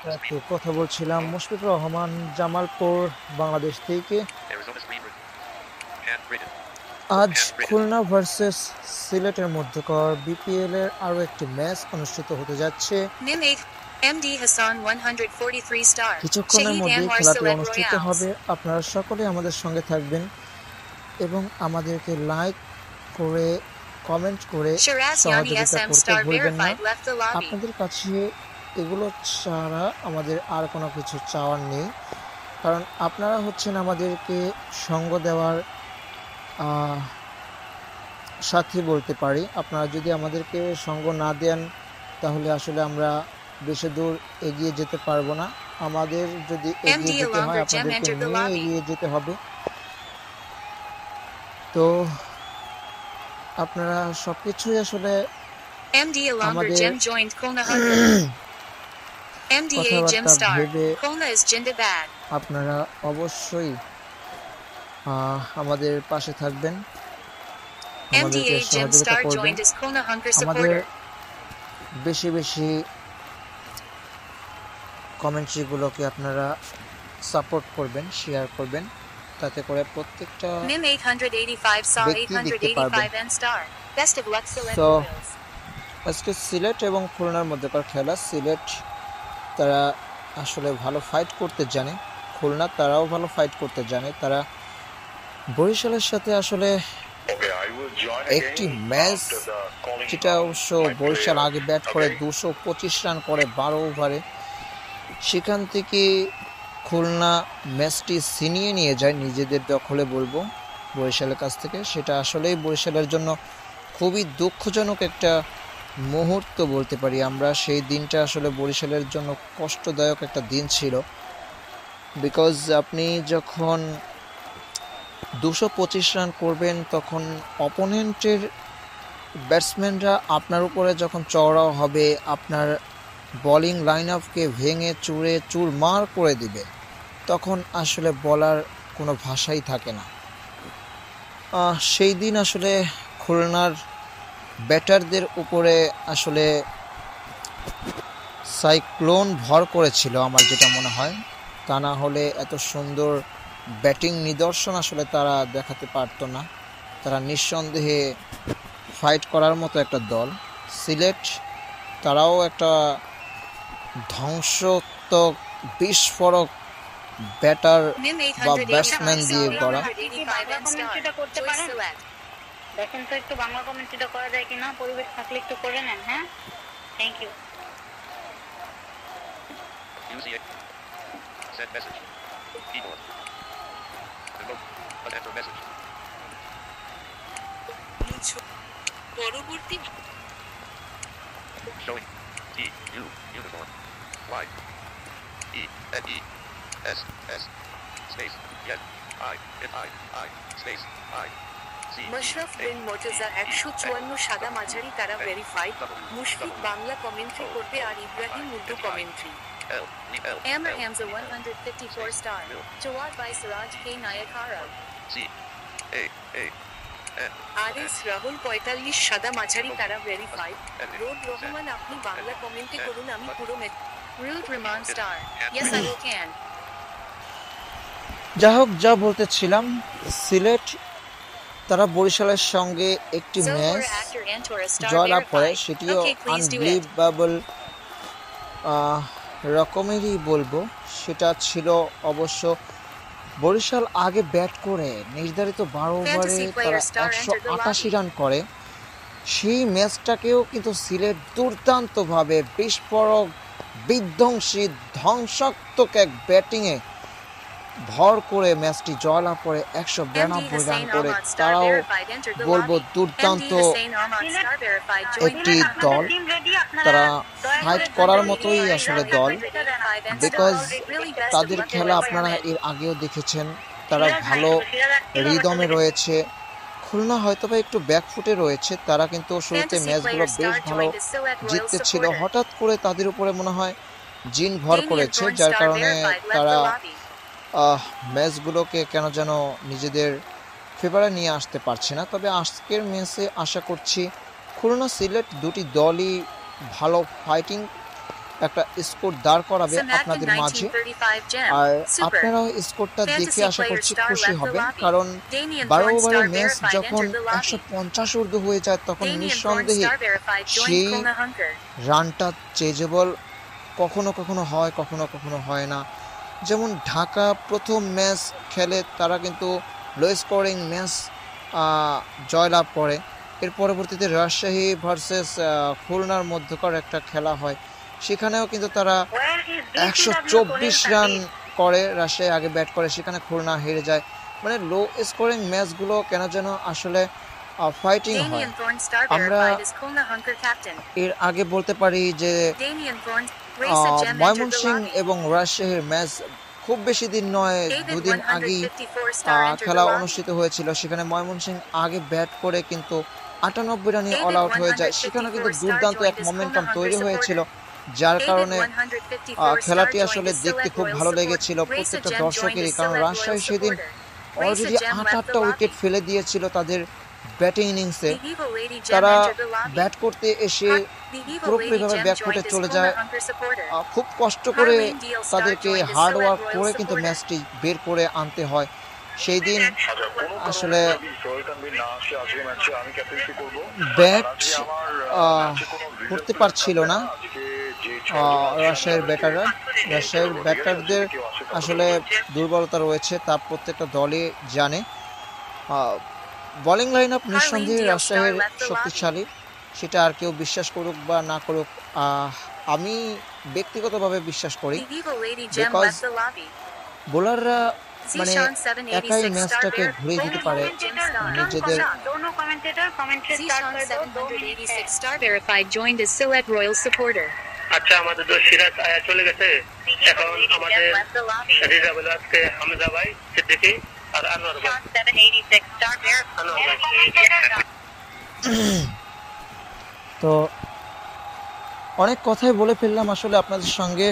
তো কথা বলছিলাম মুশফিকুর রহমান জামালপুর বাংলাদেশ থেকে। আজ খুলনা ভার্সেস সিলেটের মধ্যকার বিপিএল এর আরো একটি ম্যাচ অনুষ্ঠিত হতে যাচ্ছে। কিছুক্ষণের মধ্যে খেলাটি অনুষ্ঠিত হবে। আপনারা সকলে আমাদের সঙ্গে থাকবেন এবং আমাদেরকে লাইক করে কমেন্ট করে সহযোগিতা করতে ভুলবেন না। আপনাদের কাছে এগুলো ছাড়া আমাদের আর কোনো কিছু চাওয়ার নেই, কারণ আপনারা হচ্ছেন আমাদেরকে সঙ্গ দেওয়ার সাথী বলতে পারি। আপনারা যদি আমাদেরকে সঙ্গ না দেন তাহলে আসলে আমরা বেশি দূর এগিয়ে যেতে পারবো না। আমাদের যদি এগিয়ে যেতে হয় আপনাদেরকে নিয়ে এগিয়ে যেতে হবে। তো আপনারা সবকিছুই আসলে আমাদের কথাবার্তা ভেবে আপনারা অবশ্যই আমাদের পাশে থাকবেন, আমাদেরকে সহযোগিতা করবেন, আমাদের বেশি বেশি কমেন্ট্রিগুলোকে আপনারা সাপোর্ট করবেন, শেয়ার করবেন, তাতে করে প্রত্যেকটা ব্যক্তি দেখতে পারবেন। তো আজকে সিলেট এবং খুলনার মধ্যকার খেলা। সিলেট তারা আসলে ভালো ফাইট করতে জানে, খুলনা তারাও ভালো ফাইট করতে জানে। তারা বরিশালের সাথে আসলে একটি ম্যাচ, যেটা অবশ্য বরিশাল আগে ব্যাট করে 225 রান করে 12 ওভারে, সেখান থেকে খুলনা ম্যাচটি ছিনিয়ে নিয়ে যায় নিজেদের দখলে বলবো বরিশালের কাছ থেকে। সেটা আসলেই বরিশালের জন্য খুবই দুঃখজনক একটা মুহূর্ত বলতে পারি আমরা। সেই দিনটা আসলে বরিশালের জন্য কষ্টদায়ক একটা দিন ছিল, বিকজ আপনি যখন 225 রান করবেন তখন অপোনেন্টের ব্যাটসম্যানরা আপনার উপরে যখন চওড়াও হবে, আপনার বোলিং লাইন আপকে ভেঙে চুরে চুরমার করে দিবে, তখন আসলে বলার কোনো ভাষাই থাকে না। সেই দিন আসলে খুলনার ব্যাটারদের উপরে আসলে সাইক্লোন ভর করেছিল আমার যেটা মনে হয়। তা না হলে এত সুন্দর ব্যাটিং নিদর্শন আসলে তারা দেখাতে পারতো না। তারা নিঃসন্দেহে ফাইট করার মতো একটা দল। সিলেট তারাও একটা ধ্বংসাত্মক বিস্ফোরক ব্যাটার বা ব্যাটসম্যান দিয়ে গড়া। দেখেন তো একটু বাংলা কমেন্ট্রিটা করা যায় কিনা, পরিবেশ থাকলে একটু করে নেন। হ্যাঁ, thank you. Send message. Keyboard. Remote. Enter message. পরবর্তী Showing. E U uniform. Y E N E S S space N I N I space I C. Mashrafe bin Mortaza 154 সাদা মাঝারি তারা ভেরিফাইড। মুশফিক বাংলা কমেন্ট্রি করবে আর Ibrahim Urdu commentary. Amr Hamza 154 star. Jawad by Siraj K Nayakara. C A A N. Aris Rahul 45 সাদা মাঝারি তারা verified. Road Rahman আপনি বাংলা কমেন্টে করুন, আমি পুরো rude Rahman star. Yes I can. যা হোক, যা বলতেছিলাম, সিলেট তারা বরিশালের সঙ্গে একটি ম্যাচ জয়লাভ করে, সেটিও আনবিলিভেবল রকমেরই বলবো। সেটা ছিল অবশ্য বরিশাল আগে ব্যাট করে নির্ধারিত 12 ওভারে তারা 188 রান করে। সেই ম্যাচটাকেও কিন্তু সিলেট দুর্দান্তভাবে বিস্ফোরক বিধ্বংসী ধ্বংসাত্মক এক ব্যাটিংয়ে ভর করে ম্যাচটি জয়লাভ করে 192 রান করে। তারাও বলবো দুর্দান্ত একটি দল, তারা ফাইট করার মতোই আসলে দল, বিকজ তাদের খেলা আপনারা এর আগেও দেখেছেন। তারা ভালো রিদমে রয়েছে। খুলনা হয়তোবা একটু ব্যাকফুটে রয়েছে, তারা কিন্তু শুরুতে ম্যাচগুলো বেশ ভালো জিততে ছিল। হঠাৎ করে তাদের উপরে মনে হয় জিন ভর করেছে, যার কারণে তারা ম্যাচগুলোকে কেন যেন নিজেদের ফেভারে নিয়ে আসতে পারছে না। তবে আজকের ম্যাচে আশা করছি খুলনা সিলেট দুটি দলই ভালো ফাইটিং একটা স্কোর দাঁড় করাবে Samakin আপনাদের মাঝে। 1935 gem. আর Super. আপনারাও স্কোরটা দেখে Fantasy আশা player করছি star খুশি left the হবেন, lobby. কারণ Damien 12 Thorne ওভারের star ম্যাচ verified যখন entered the lobby. 150 ঊর্ধ্ব হয়ে যায় তখন Damien Thorne নিঃসন্দেহে star verified joined সেই Kulna Hunker. রানটা চেজেবল কখনো কখনো হয়, কখনো কখনো হয় না। যেমন ঢাকা প্রথম ম্যাচ খেলে তারা কিন্তু লো স্কোরিং ম্যাচ জয়লাভ করে। এর পরবর্তীতে রাজশাহী ভার্সেস খুলনার মধ্যকার একটা খেলা হয়, সেখানেও কিন্তু তারা 124 রান করে, রাজশাহী আগে ব্যাট করে, সেখানে খুলনা হেরে যায়। মানে লো স্কোরিং ম্যাচগুলো কেন যেন আসলে ফাইটিং হয়। Damien Thorne star আমরা verified as Kulna Hunker captain. এর আগে বলতে পারি যে Damien Thorne race a gem entered the Mymensingh lobby. এবং রাজশাহীর ম্যাচ খুব বেশি দিন নয়, David দুদিন আগেই 154 star entered খেলা the lobby. অনুষ্ঠিত হয়েছিল, সেখানে ময়মনসিংহ আগে ব্যাট করে কিন্তু 98 রানে David অল আউট হয়ে যায়। সেখানে কিন্তু 154 দুর্দান্ত star এক joined মোমেন্টাম as Kulna তৈরি Hunker হয়েছিল, supporter. যার David কারণে 154 খেলাটি star আসলে joined as দেখতে Sylhet খুব Royal ভালো support. লেগেছিল Race a প্রত্যেকটা gem joined দর্শকেরই, as কারণ Sylhet রাজশাহী Royal সেদিন supporter. Race a already gem left 8টা the wicket lobby. ফেলে দিয়েছিল তাদের ব্যাটিং ইনিংসে। The Evil Lady Gem তারা entered the lobby. ব্যাট করতে এসে The Evil Lady পুরোপুরিভাবে Gem ব্যাকফুটে joined as চলে Kulna যায়। Hunker supporter. খুব কষ্ট করে Harleen Deal star তাদেরকে joined as hard Sylhet work Royal করে কিন্তু supporter. ম্যাচটি বের করে আনতে হয়। সেই দিন আসলে ব্যাট করতে পারছিল না রাজশাহীর ব্যাটাররা। রাজশাহীর ব্যাটারদের আসলে দুর্বলতা রয়েছে, তা প্রত্যেকটা দলই জানে। বোলিং লাইন আপ নিঃসন্দেহে রাজশাহীর শক্তিশালী, সেটা আর কেউ বিশ্বাস করুক বা না করুক, আমি ব্যক্তিগতভাবে বিশ্বাস করি। The Evil Lady Gem Because left the lobby. বোলাররা মানে Zishan একাই 786 star ম্যাচটাকে verified ঘুরে দিতে পারে নিজেদের। दोनों कमेंटेटर कमेंट्री स्टार्ट Zishan कर दो 2 minute 786 star verified joined as Sylhet Royal supporter. আচ্ছা, আমাদের তো সিরাজ আয়া চলে গেছে, এখন আমাদের left the lobby. রিজার্ভ হলো আজকে হামজা ভাই, সিদ্দিকী আর আনোয়ার ভাই। 786 star আনোয়ার ভাই। তো অনেক কথাই বলে ফেললাম আসলে আপনাদের সঙ্গে।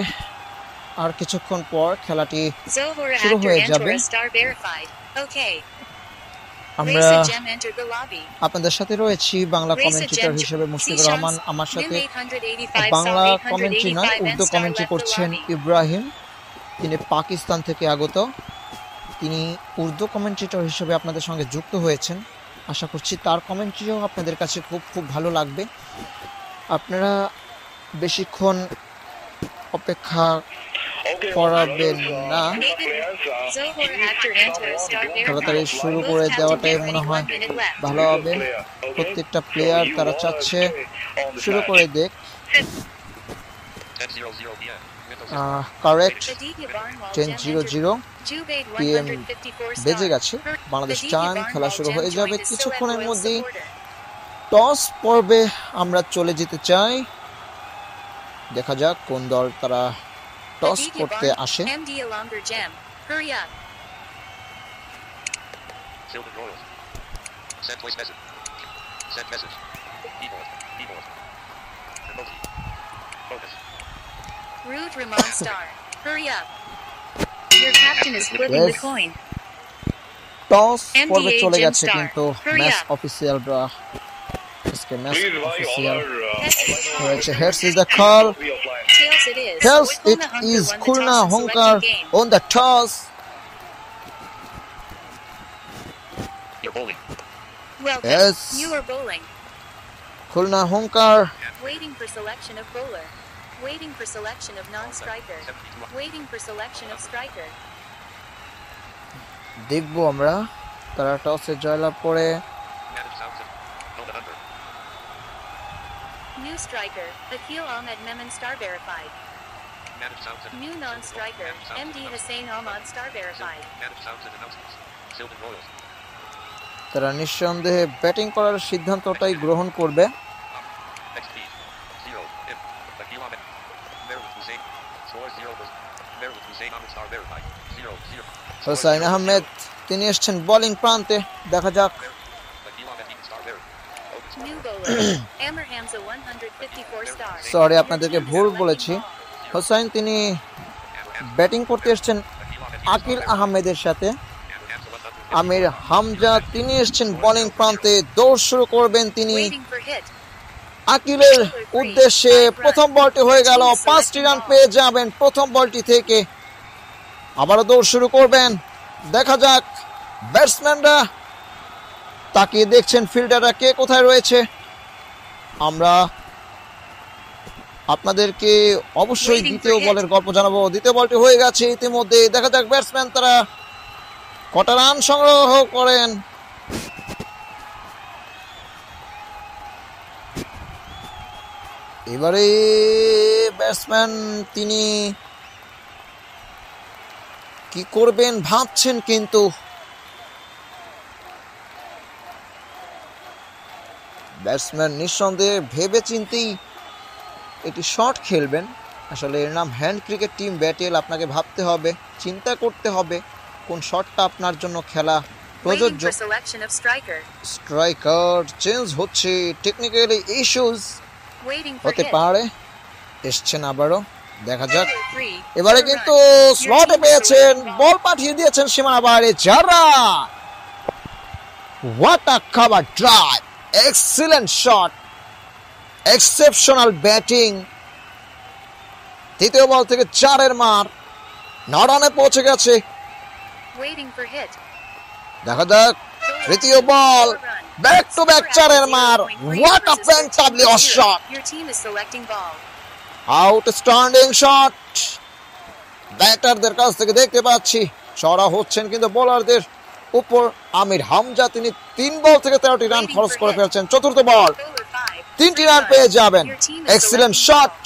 আর কিছুক্ষণ পর খেলাটি Zohora শুরু actor হয়ে যাবে। Antora star verified. Okay. আমরা Race a gem entered the lobby. আপনাদের সাথে রয়েছি বাংলা Race a কমেন্ট্রিটার gem. হিসেবে মুশফিকুর Zishan রহমান, আমার সাথে 885 বাংলা saw কমেন্ট্রি নয় 885 Urdu and star commentary left the করছেন lobby. ইব্রাহিম, তিনি পাকিস্তান থেকে আগত। তিনি উর্দু কমেন্ট্রিটার হিসেবে আপনাদের সঙ্গে যুক্ত হয়েছেন। আশা করছি তার কমেন্ট্রিও আপনাদের কাছে খুব খুব ভালো লাগবে। আপনারা বেশিক্ষণ অপেক্ষা করাবেন না, Zohora actor Antora star তাড়াতাড়ি verified. শুরু Both করে have to দেওয়াটাই get মনে ready, হয় 1 minute left. ভালো হবে। প্রত্যেকটা প্লেয়ার তারা চাচ্ছে শুরু করে দেখ। 10:00 p.m. Correct Aditya Barnwal 10:00 Jubaid PM 154 বেজে star. গেছে। বাংলাদেশ Aditya টাইম খেলা Barnwal শুরু gem হয়ে যাবে joined as কিছুক্ষণের Sylhet Royal মধ্যেই। supporter. টস পর্বে আমরা চলে যেতে চাই, দেখা যাক কোন দল তারা টস Aditya করতে Barnwal, আসে। MD Alomgar gem. Hurry up. Sylhet Royals. Send voice message. Send message. Keyboard. Keyboard. Emoji. Focus. Rude Ramon star. Hurry up. Your captain is flipping the Yes. coin. Toss MDA পর্বে চলে Gem গেছে Star. কিন্তু Hurry match up. অফিসিয়ালরা আজকে match official হয়েছে। Heads is the call, Tails it is. Heads it Kulna Hunker is won the Khulna toss and Hunkar selected game. On the toss. You're bowling. Well done. Yes. You are bowling. Khulna Hunkar Waiting for selection of bowler. Waiting for selection of non-striker. 72. Waiting for selection of striker. দেখবো আমরা তারা টসে জয়লাভ করে। Manage sounds of. Know the number. New striker. Akil Ahmed Memon star verified. Manage sounds of. New non-striker. MD Hussein Ahmad star verified. Manage sounds and announcements. Sylhet Royals. তারা নিঃসন্দেহে batting করার সিদ্ধান্তটাই গ্রহণ করবে। Next speed. 0. If. Akil Ahmed. Merwith Hussein. Score 0 was. Merwith Hussein Ahmed star verified. 0-0. Hossain Ahmed তিনি এসছেন bowling প্রান্তে, দেখা যাক। Akil Ahmed Eaton star verified. New bowler. Amr Hamza 154 star. Sorry আপনাদেরকে ভুল বলেছি। হোসাইন তিনি ব্যাটিং করতে এসছেন আকিল আহমেদের সাথে। আমির হামজা তিনি এসছেন বোলিং প্রান্তে, দৌড় শুরু করবেন তিনি। Waiting for hit. আকিলের উদ্দেশ্যে প্রথম বলটি হয়ে গেল, 5টি রান পেয়ে যাবেন প্রথম বলটি থেকে। আবারও দৌড় শুরু করবেন, দেখা যাক। ব্যাটসম্যানরা তাকিয়ে দেখছেন ফিল্ডাররা কে কোথায় রয়েছে। আমরা আপনাদেরকে অবশ্যই দ্বিতীয় বলের গল্প জানাবো। দ্বিতীয় বলটি হয়ে গেছে ইতিমধ্যে, দেখা যাক ব্যাটসম্যান তারা কটা রান সংগ্রহ করেন। এবারে ব্যাটসম্যান তিনি কি করবেন ভাবছেন, কিন্তু ব্যাটসম্যান নিঃসন্দেহে ভেবে চিন্তেই এটি শট খেলবেন। আসলে এর নাম হ্যান্ড ক্রিকেট টিম ব্যাটেল। আপনাকে ভাবতে হবে, চিন্তা করতে হবে কোন শটটা আপনার জন্য খেলা প্রযোজ্য। স্ট্রাইকার চেঞ্জ হচ্ছে, টেকনিক্যালি ইস্যুস হতে পারে। এসছেন আবারও, দেখা যাক। এবারে কিন্তু স্লটে পেয়েছেন, বল পাঠিয়ে দিয়েছেন সীমানা বাইরে। যারা what a cover drive, excellent shot, exceptional batting. তৃতীয় বল থেকে 4-এর মার, 9 রানে পৌঁছে গেছে। দেখা যাক তৃতীয় বল, ব্যাক টু ব্যাক 4-এর মার। What a fantabulous shot, outstanding shot. ব্যাটারদের কাছ থেকে দেখতে পাচ্ছি চড়া হচ্ছেন কিন্তু বোলারদের উপর। আমির হামজা তিনি 3 বল থেকে 13টি রান খরচ করে ফেলছেন। চতুর্থ বল, 3টি রান পেয়ে যাবেন। এক্সিলেন্ট শট,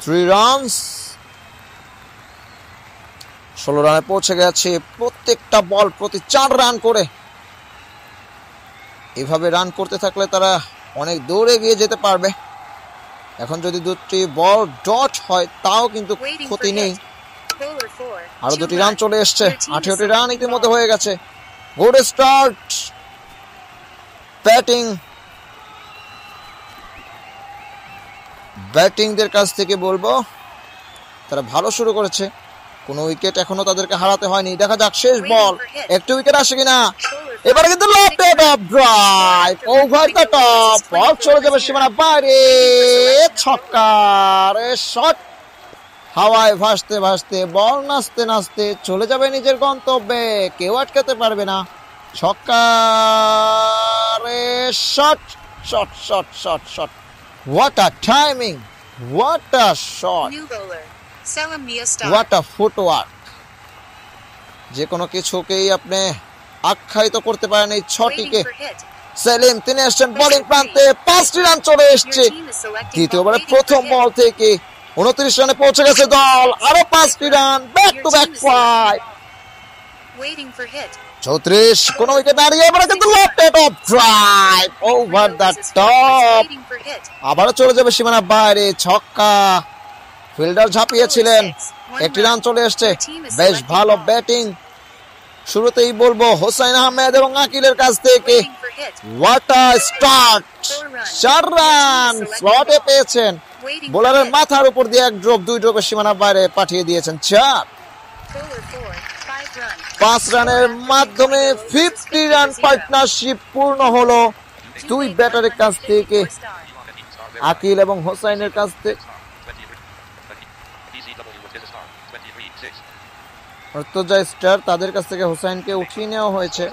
3 রানস, 16 রানে পৌঁছে গেছে। প্রত্যেকটা বল প্রতি 4 রান করে। এভাবে রান করতে থাকলে তারা অনেক দূরে এগিয়ে যেতে পারবে। এখন যদি 2টি বল ডট হয় তাও কিন্তু ক্ষতি নেই। আরো 2টি রান চলে এসছে, 18টি রান ইতিমধ্যে হয়ে গেছে। গুড স্টার্ট ব্যাটিংদের কাছ থেকে বলবো তারা ভালো শুরু করেছে, কোনো উইকেট এখনো তাদেরকে হারাতে হয়নি। দেখা যাক শেষ বল, একটু উইকেট আসে কিনা। এবারে কিন্তু left off drive, over the top, ball চলে যাবে সীমানা বাইরে। ছক্কার শট, হাওয়ায় ভাসতে ভাসতে বল নাচতে নাচতে চলে যাবে নিজের গন্তব্যে, কেউ আটকাতে পারবে না। ছক্কার shot, shot shot shot shot, what a timing, what a shot, what a footwork. যে কোনো কিছুকেই আপনি আখ্যায়িত করতে পারেন এই ছটিকে। সেলিম তিনি এসছেন বোলিং প্রান্তে, 5টি রান চলে এসছে। দ্বিতীয়বারে প্রথম বল থেকে 29 রানে পৌঁছে গেছে দল। আরো 5টি রান, ব্যাক টু ব্যাক 5। 34, কোন উইকেট দাঁড়িয়ে। এবারে কিন্তু left off drive, over the top, আবারও চলে যাবে সীমানা বাইরে। ছক্কা, ফিল্ডার ঝাঁপিয়েছিলেন, 1টি রান চলে এসছে। বেশ ভালো ব্যাটিং। শুরুতেই বলবো হোসাইন আহমেদ এবং আকিলের কাছ থেকে। হোয়াট আ স্টার্ট, 4 রান স্লটে পেয়েছেন। বোলারের মাথার উপর দিয়ে 1 ড্রপ, 2 ড্রপের সীমানা বাইরে পাঠিয়ে দিয়েছেন। 5 রানের মাধ্যমে 50 রান পার্টনারশিপ পূর্ণ হলো 2 ব্যাটারের কাছ থেকে, আকিল এবং হোসাইনের কাছ থেকে। মর্তজা স্টার তাদের কাছ থেকে হোসাইনকে উঠিয়ে নেওয়া হয়েছে।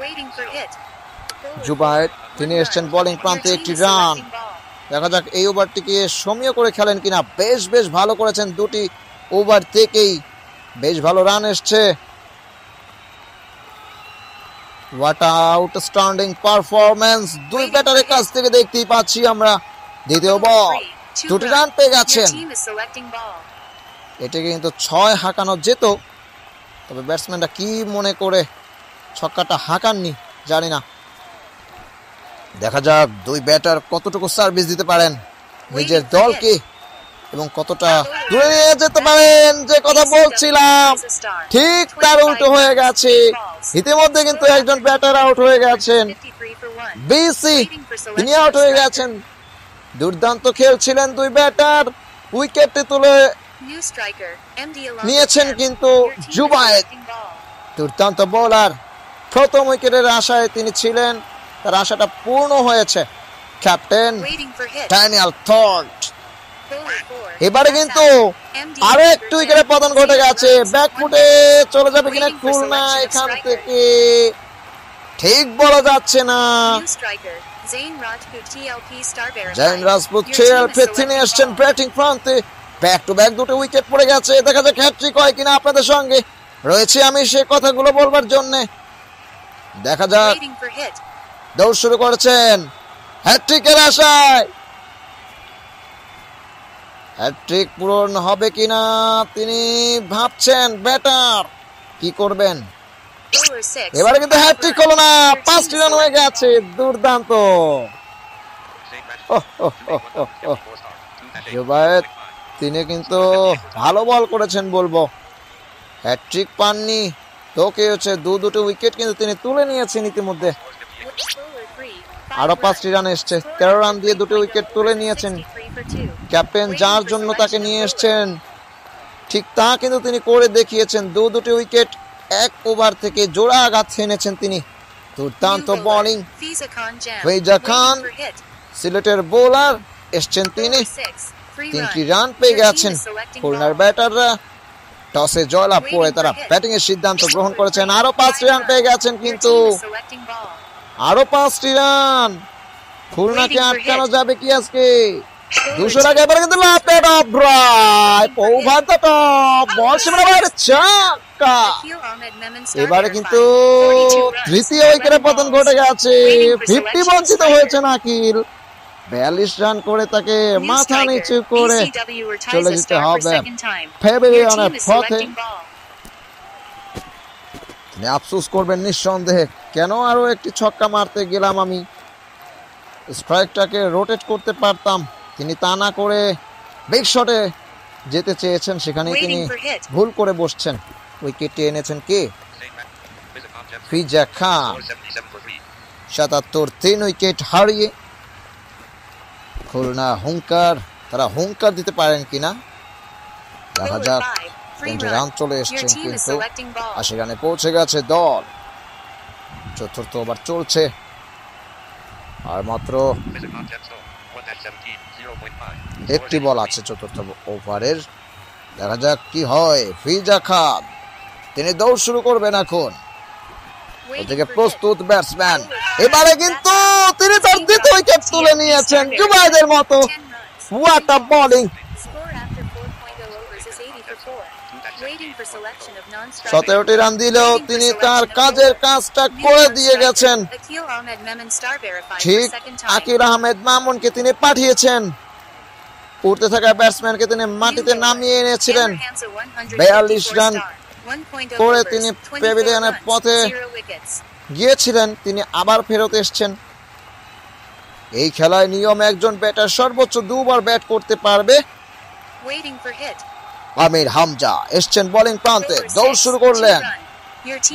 জুবায়ের তিনি এসছেন বোলিং প্রান্তে, 1টি রান। দেখা যাক এই ওভারটিকে সমীহ করে খেলেন কিনা। বেশ ভালো করেছেন, 2টি ওভার থেকেই বেশ ভালো রান এসছে। হোয়াট আউটস্ট্যান্ডিং পারফরম্যান্স 2 ব্যাটারের কাছ থেকে দেখতেই পাচ্ছি আমরা। দ্বিতীয় বল, 2টি রান পেয়ে গেছেন। এটাকে কিন্তু 6 হাঁকানো যেত, তবে ব্যাটসম্যানরা কি মনে করে ছক্কাটা হাঁকাননি জানি না। দেখা যাক 2 ব্যাটার কতটুকু সার্ভিস দিতে পারেন নিজের দলকে এবং কতটা দূরে নিয়ে যেতে পারেন। যে কথা বলছিলাম ঠিক তার উল্টো হয়ে গেছে। ইতিমধ্যে কিন্তু একজন ব্যাটার আউট হয়ে গেছেন, বিসি তিনি আউট হয়ে গেছেন। দুর্দান্ত খেলছিলেন 2 ব্যাটার, উইকেটে তুলে নিয়েছেন কিন্তু জুবায়ের, দুর্দান্ত বোলার। প্রথম উইকেটের আশায় তিনি ছিলেন, তার আশাটা পূর্ণ হয়েছে। Captain Waiting for hit. Daniel থর্ট। Bowler 4. এবারে কিন্তু MD আরো একটু উইকেটের পতন ঘটে গেছে। ব্যাকফুটে চলে যাবে কিনা খুলনা এখান থেকে ঠিক বলা যাচ্ছে না। New striker. Zain Rajput TLP star verified. Jain Rajput Your chair team is পেছনে selecting এসছেন ball. ব্যাটিং প্রান্তে। ব্যাক টু ব্যাক দুটো উইকেট পড়ে গেছে, দেখা যাক হ্যাট্রিক হয় কিনা। আপনাদের সঙ্গে রয়েছে আমি সে কথাগুলো বলবার জন্য। দেখা যাক, Waiting for hit. দৌড় শুরু করেছেন হ্যাট্রিকের আশায়। হ্যাট্রিক পূরণ হবে কিনা তিনি ভাবছেন। ব্যাটার কি করবেন? Bowler 6. এবারে কিন্তু হ্যাট্রিক হলো না, 5টি রান হয়ে গেছে। দুর্দান্ত। Same match. ওহ, ওহ, ওহ, ওহ, ওহ। জুবায়ের তিনি কিন্তু ভালো বল করেছেন বলবো। হ্যাট্রিক পাননি তো কি হচ্ছে, দুটো উইকেট কিন্তু তিনি তুলে নিয়েছেন ইতিমধ্যে। Bowler 3. আরো 5টি রান এসছে, 13 রান দিয়ে দুটো উইকেট তুলে নিয়েছেন। 63 for 2. ক্যাপ্টেন যার জন্য তাকে নিয়ে এসছেন ঠিক তা কিন্তু তিনি করে দেখিয়েছেন। দুটো উইকেট এক ওভার থেকে জোড়া আঘাত এনেছেন তিনি। দুর্দান্ত New bowler, bowling. Fiza Khan Jam. Fiza Khan, Waiting for hit. সিলেটের বোলার এসছেন তিনি। Bowler 6. 3 3টি run. রান পেয়ে Your team গেছেন। is selecting খুলনার ball. ব্যাটাররা টসে জয়লাভ করে তারা ব্যাটিং এর সিদ্ধান্ত গ্রহণ করেছেন। আরো 5টি রান পেয়ে গেছেন Your কিন্তু। team is selecting ball. আরো 5টি রান। খুলনাকে আটকানো যাবে কি আজকে? 200 আগে এবারে কিন্তু lofted off drive over the top, ball সীমানা বাইরে ছক্কা। Akil Ahmed Memon star এবারে verified. কিন্তু 42 runs. তৃতীয় উইকেটের পতন ঘটে গেছে। 50 বঞ্চিত হয়েছেন আকিল। 42 রান করে তাকে New মাথা striker, নিচু করে BCW retires চলে a যেতে star for হবে second time. Your প্যাভিলিয়নের team is পথে। selecting ball. তিনি আফসোস করবেন নিঃসন্দেহে, কেন আরো একটি ছক্কা মারতে গেলাম আমি, স্ট্রাইকটাকে রোটেট করতে পারতাম। তিনি তা না করে বিগ শটে যেতে চেয়েছেন, সেখানেই তিনি Waiting for hit. ভুল করে বসছেন। উইকেটে এনেছেন কে? Same match. Fiza Khan Jam. ফিজা Khan. Score 77 for 3. 77, 3 wicket হারিয়ে খুলনা হুঙ্কার, তারা হুঙ্কার দিতে পারেন কিনা দেখা Bowler যাক। 5. 3 20 রান run. চলে Your এসছেন team is কিন্তু selecting ball. 80 রানে পৌঁছে গেছে দল। চতুর্থ ওভার চলছে আর মাত্র Fiza Khan Jam. So 1-17. 0.5. একটি বল আছে চতুর্থ ওভারের। দেখা যাক কি হয়। ফিজা খান তিনি দৌড় শুরু করবেন এখন। Waiting ওদিকে for প্রস্তুত hit. ব্যাটসম্যান, এবারে কিন্তু তিনি তার দ্বিতীয় উইকেট তুলে নিয়েছেন জুবাইদের মতো। 10 runs. What a bowling. Score after 4.0 overs is 80 for 4. Waiting for selection of non-strikers. 17টি রান দিলেও তিনি তার কাজের কাজটা করে দিয়ে গেছেন। Akil Ahmed Memon star verified for ঠিক second time. আকিল আহমেদ মামুনকে তিনি পাঠিয়েছেন, উঠতে থাকা ব্যাটসম্যানকে তিনি মাটিতে নামিয়ে এনেছিলেন। 42 রান করে তিনি প্যাভিলিয়নের পথে গিয়েছিলেন, তিনি আবার ফেরত এসছেন। এই খেলায় নিয়ম একজন ব্যাটার সর্বোচ্চ 2 বার ব্যাট করতে পারবে। আমির হামজা এসছেন বোলিং প্রান্তে, দৌড় শুরু করলেন,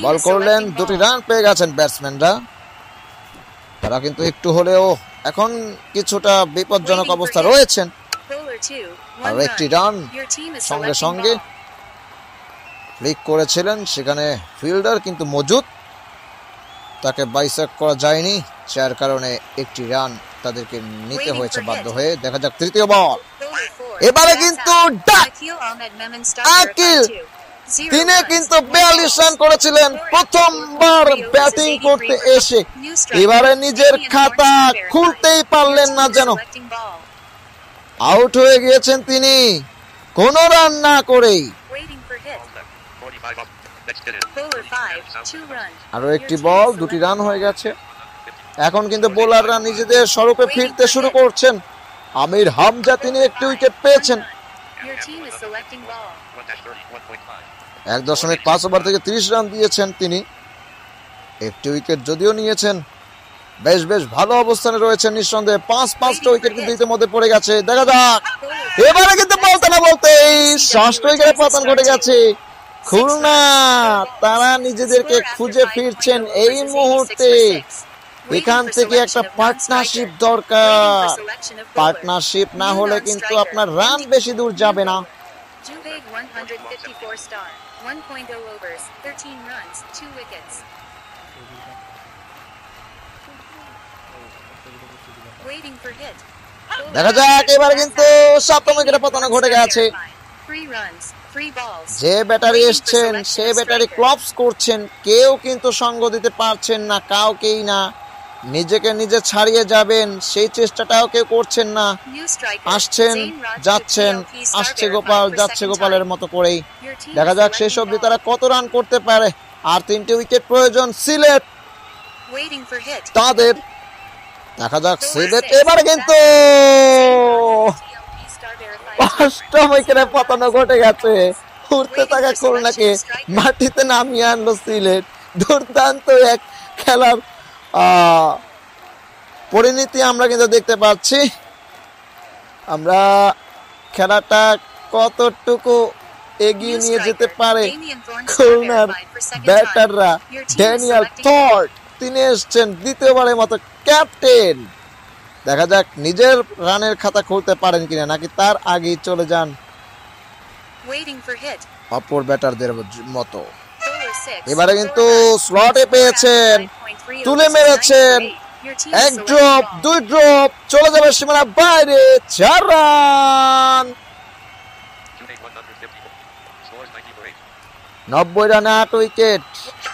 বল করলেন, 2টি রান পেয়ে গেছেন ব্যাটসম্যানরা। তারা কিন্তু একটু হলেও এখন কিছুটা বিপজ্জনক অবস্থা রয়েছেন। আর একটি রান সঙ্গে সঙ্গে ফ্লিক করেছিলেন, সেখানে ফিল্ডার কিন্তু মজুদ, তাকে বাইসাক করা যায়নি, যার কারণে একটি রান তাদেরকে নিতে হয়েছে বাধ্য হয়ে। দেখা যাক তৃতীয় বল, এবারে কিন্তু আকিল তিনি কিন্তু 42 রান করেছিলেন প্রথমবার ব্যাটিং করতে এসে। এবারে নিজের খাতা খুলতেই পারলেন না, যেন আউট হয়ে গিয়েছেন তিনি কোনো রান না করেই। 45 up. Next inning. আরো একটি বল, 2টি রান হয়ে গেছে। এখন কিন্তু বোলাররা নিজেদের স্বরূপে ফিরতে শুরু করছেন। আমির হামজা তিনি একটি উইকেট পেয়েছেন। 1.5 ওভার থেকে 30 রান দিয়েছেন তিনি, একটি উইকেট যদিও নিয়েছেন। বেশ ভালো অবস্থানে রয়েছেন নিঃসন্দেহে। 5টা উইকেট কিন্তু ইতিমধ্যে পড়ে গেছে। দেখা যাক এবারে কিন্তু বলতে না বলতেই 6টা উইকেটের পতন ঘটে গেছে। খুলনা তারা নিজেদেরকে খুঁজে ফিরছেন এই মুহূর্তে। এখান থেকে একটা পার্টনারশিপ দরকার, পার্টনারশিপ না হলে কিন্তু আপনার রান বেশি দূর যাবে না। Jubaid 154 star, 1.0 overs, 13 runs, 2 wickets. Waiting for hit. দেখা যাক এবারে কিন্তু সপ্তম উইকেটে পতন ঘটে গেছে। 3 runs, 3 balls. যে ব্যাটারি এসছেন সে ব্যাটারি ক্লপস করছেন, কেউ কিন্তু সঙ্গ দিতে পারছেন না, কাউকেই না। নিজেকে নিজে ছাড়িয়ে যাবেন সেই চেষ্টাটাও কেউ করছেন না। New striker. আসছেন Zain Raj যাচ্ছেন, with PLP star আসছে verified গোপাল for যাচ্ছে second গোপালের time. মতো করেই। Your team দেখা is যাক শেষ selecting অবধি ball. তারা কত রান করতে পারে। আর 3টে উইকেট প্রয়োজন সিলেট Waiting for hit. তাদের। দেখা যাক সিলেট এবারে কিন্তু PLP star verified. অষ্টম উইকেটে পতন ঘটে গেছে। উঠতে থাকা খুলনাকে মাটিতে নামিয়ে আনলো সিলেট। দুর্দান্ত এক খেলার পরিণতি আমরা কিন্তু দেখতে পাচ্ছি। আমরা খেলাটা কতটুকু এগিয়ে নিয়ে যেতে পারে খুলনার ব্যাটাররা। ড্যানিয়েল থর্ড তিনি এসছেন দ্বিতীয়বারের মতো ক্যাপ্টেন। দেখা যাক নিজের রানের খাতা খুলতে পারেন কিনা, নাকি তার আগেই চলে যান Waiting for hit. অপর ব্যাটারদের মতো। Bowler 6. এবারে কিন্তু স্লটে Score পেয়েছেন, after 5.3 তুলে overs is মেরেছেন। 9 for 8. Your team is এক selecting ড্রপ, ball. 2 ড্রপ, চলে যাবে সীমানা বাইরে, 4 রান। 150. Scores 90 for 8. 90 রানে 8 উইকেট।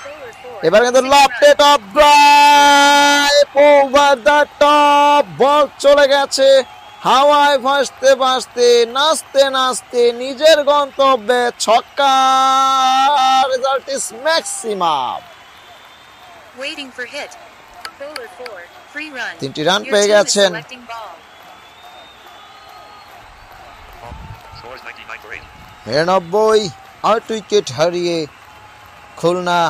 Bowler 4. এবার কিন্তু 6 loft runs. It off drive over the top, ball চলে গেছে হাওয়ায় ভাসতে ভাসতে, নাচতে নাচতে নিজের গন্তব্যে। ছক্কা, result is maximum. Waiting for hit. Bowler 4. 3 runs. 3টি রান Your পেয়ে team is গেছেন। selecting ball. Scores 99 for 8. 99, 8 wicket হারিয়ে খুলনা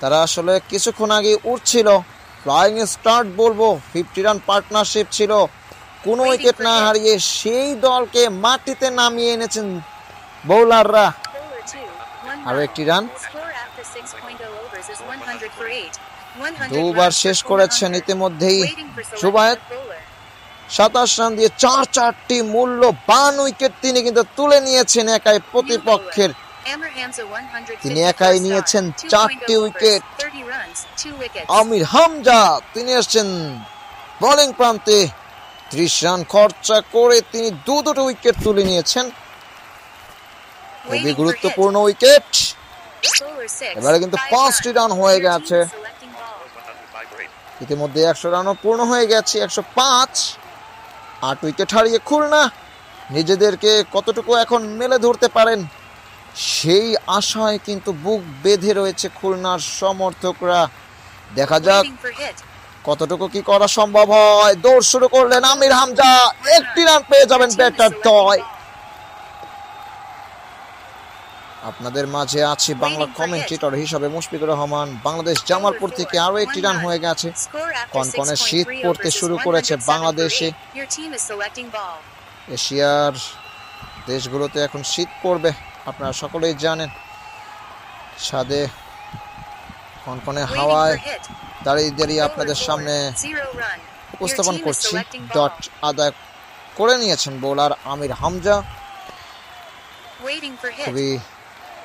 তারা আসলে কিছুক্ষণ আগে উঠছিল। ফ্লাইং স্টার্ট বলবো, 50 রান পার্টনারশিপ ছিল। কোনো উইকেট না হারিয়ে সেই দলকে মাটিতে নামিয়ে এনেছেন বোলাররা। Bowler 2. 1 আরো run. একটি run. Score after 6.0 overs is 100 for 8. 100 দুবার runs শেষ for করেছেন 400. ইতিমধ্যেই Waiting for selection Zubair. of bowler. 27 run দিয়ে 4টি মূল্যবান উইকেট তিনি কিন্তু তুলে নিয়েছেন একাই প্রতিপক্ষের। Amir Hamza 154 তিনি একাই star. নিয়েছেন 2.0 4টি overs, উইকেট। 30 runs, 2 wickets. আমির হামজা তিনি এসছেন বোলিং প্রান্তে। 30 রান খরচা করে তিনি দুটো উইকেট তুলে নিয়েছেন। খুবই Waiting for গুরুত্বপূর্ণ উইকেট। hit. Bowler 6. এবারে কিন্তু 5 5টি runs. রান হয়ে Your team গেছে। is selecting ball. Scores 105 for 8. ইতিমধ্যে 100 রানও পূর্ণ হয়ে গেছে। 105, 8 উইকেট হারিয়ে খুলনা নিজেদেরকে কতটুকু এখন মেলে ধরতে পারেন সেই আশায় কিন্তু বুক বেঁধে রয়েছে খুলনার সমর্থকরা। দেখা যাক Waiting for hit. কতটুকু কি করা সম্ভব হয়। দৌড় শুরু করলেন আমির হামজা, 1টি রান পেয়ে যাবেন Your team is batter selecting দয়। ball. আপনাদের মাঝে আছি বাংলা কমেন্টেটর হিসাবে মুশফিকুর রহমান। বাংলাদেশ জামালপুর থেকে আরো 1টি রান হয়ে গেছে। Score after কনকনে 6.3 শীত পড়তে overs is শুরু করেছে 107 বাংলাদেশে। for 8. Your team is selecting ball. এশিয়ার দেশগুলোতে এখন শীত পড়বে, আপনারা সকলেই জানেন। ছাদে কনকনে Waiting হাওয়ায় for hit. দাঁড়িয়ে দাঁড়িয়ে Bowler আপনাদের 4, সামনে 0 run. উপস্থাপন Your team is করছি। selecting ball. ডট আদায় করে নিয়েছেন bowler Amir Hamza. Waiting for hit. খুবই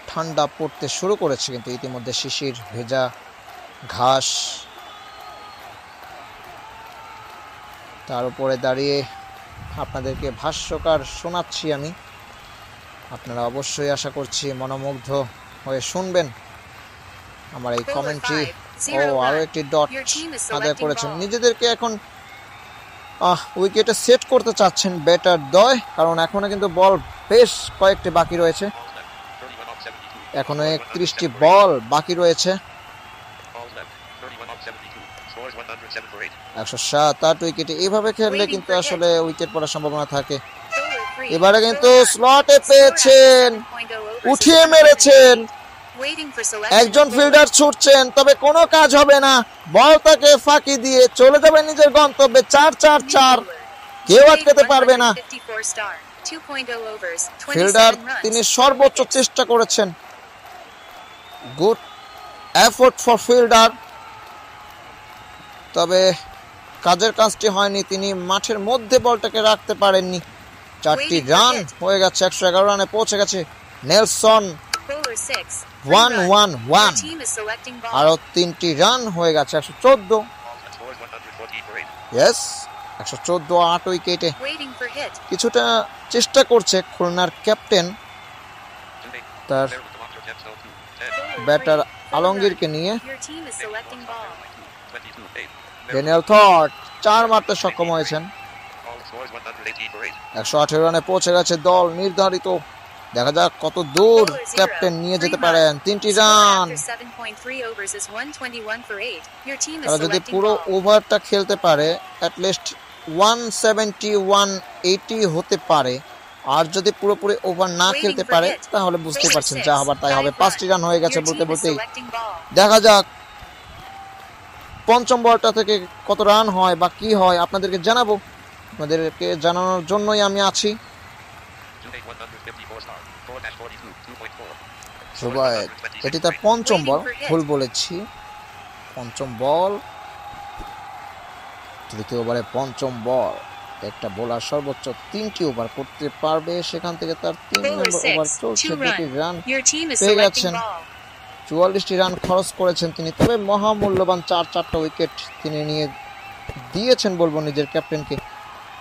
ঠান্ডা পড়তে শুরু করেছে কিন্তু ইতিমধ্যে শিশির ভেজা ঘাস, তার উপরে দাঁড়িয়ে আপনাদেরকে ভাষ্যকার শোনাচ্ছি আমি। আপনারা অবশ্যই আশা করছি মনোমুগ্ধ হয়ে শুনবেন আমার এই Bowler কমেন্ট্রি। 5, ও 0 আরো run. একটি ডট Your team is আদায় selecting করেছেন। ball. নিজেদেরকে এখন উইকেটে সেট করতে চাচ্ছেন ব্যাটার দয়, কারণ এখনো কিন্তু বল বেশ কয়েকটি বাকি রয়েছে। Balls left. 31 off 72. এখনো 31টি বল বাকি রয়েছে। Balls left. 31 off 72. Scores 107 for 8. 107, 8 উইকেটে এইভাবে খেললে কিন্তু আসলে উইকেট পড়ার সম্ভাবনা থাকে। Bowler 3, এবারে কিন্তু 4 run. স্লটে Score পেয়েছেন, after 7.0 overs is উঠিয়ে 108. মেরেছেন। Waiting for selection একজন of ফিল্ডার ছুটছেন, তবে কোনো কাজ হবে না। বল তাকে ফাঁকি দিয়ে চলে যাবে নিজের গন্তব্যে। 4-4-4, কেউ আটকাতে পারবে না। 154 star. 2.0 overs, fielder 27 runs. তিনি সর্বোচ্চ চেষ্টা করেছেন। গুড এফোর্ট ফর ফিল্ডার, তবে কাজের কাজটি হয়নি। তিনি মাঠের মধ্যে বলটাকে রাখতে পারেননি। 4টি রান হয়ে গেছে, 111 রানে পৌঁছে গেছে Nelson. Bowler 6, 1-1-1, Your team is selecting ball. আরো 3টি রান হয়ে গেছে 114। Scores 114 for 8. ইয়েস 114 8 উইকেটে Waiting for hit. কিছুটা চেষ্টা করছে খুলনার ক্যাপ্টেন তার ব্যাটার আলমগীরকে নিয়ে। Your team is selecting ball. Daniel থর্ট 4 মারতে সক্ষম হয়েছেন। 118 রানে পৌঁছে গেছে দল নির্ধারিত। দেখা যাক কত দূর ক্যাপ্টেন নিয়ে যেতে পারেন। 3টি Score run. after 7.3 overs is 121 for 8. Your team is তারা যদি selecting পুরো ball. ওভারটা খেলতে পারে অ্যাটলিস্ট 170 180 হতে পারে। আর যদি পুরোপুরি ওভার না খেলতে পারে তাহলে বুঝতে পারছেন যা হবার তাই হবে। 5টি রান হয়ে গেছে Your বলতে team is বলতেই। selecting ball. দেখা যাক পঞ্চম বলটা থেকে কত রান হয় বা কি হয় আপনাদেরকে জানাবো। আপনাদেরকে জানানোর জন্যই আমি আছি। সবাই এটি তার পঞ্চম বল, ভুল বলেছি, পঞ্চম বল, তৃতীয় ওভারে পঞ্চম বল। একটা বোলার সর্বোচ্চ 3টি ওভার করতে পারবে, সেখান থেকে তার 3 Bowler নম্বর ওভার 6, চলছে, 2 2টি run. Run Your team is পেয়ে selecting গেছেন। ball. 44টি রান খরচ করেছেন তিনি, তবে মহামূল্যবান 4টা উইকেট তিনি নিয়ে দিয়েছেন বলবো নিজের ক্যাপ্টেনকে।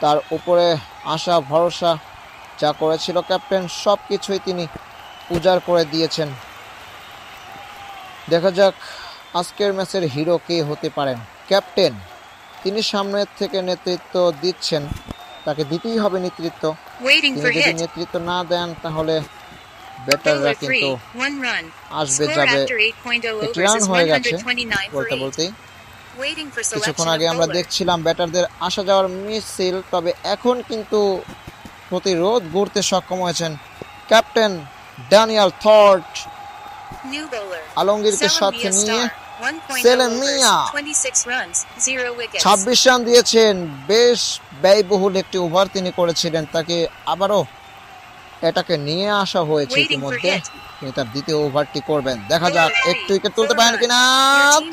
তার উপরে আশা ভরসা যা করেছিল ক্যাপ্টেন সব কিছুই তিনি উজাড় করে দিয়েছেন। দেখা যাক আজকের ম্যাচের হিরো কে হতে পারেন। ক্যাপ্টেন তিনি সামনের থেকে নেতৃত্ব দিচ্ছেন, তাকে দিতেই হবে নেতৃত্ব। Waiting তিনি for যদি hit. নেতৃত্ব না দেন তাহলে ব্যাটাররা Bowler কিন্তু 3, 1 run. আসবে Score যাবে। after 8.0 একটি overs রান is হয়ে গেছে 129 for বলতে 8. বলতেই। Waiting for কিছুক্ষণ selection আগে of আমরা bowler. দেখছিলাম ব্যাটারদের আসা যাওয়ার মিছিল, তবে এখন কিন্তু প্রতিরোধ গড়তে সক্ষম হয়েছেন ক্যাপ্টেন ড্যানিয়েল থর্ট। New bowler. আলমগীরকে সাথে Selim Mia নিয়ে Star. 1.0 সেলিম overs, মিয়া 26 runs, 0 wickets. 26 রান দিয়েছেন। বেশ ব্যয়বহুল একটি ওভার তিনি করেছিলেন, তাকে আবারও এটাকে নিয়ে আসা হয়েছে Waiting for ইতিমধ্যে। hit. তিনি তার দ্বিতীয় ওভারটি করবেন, দেখা যাক একটু উইকেট তুলতে পারেন কিনা।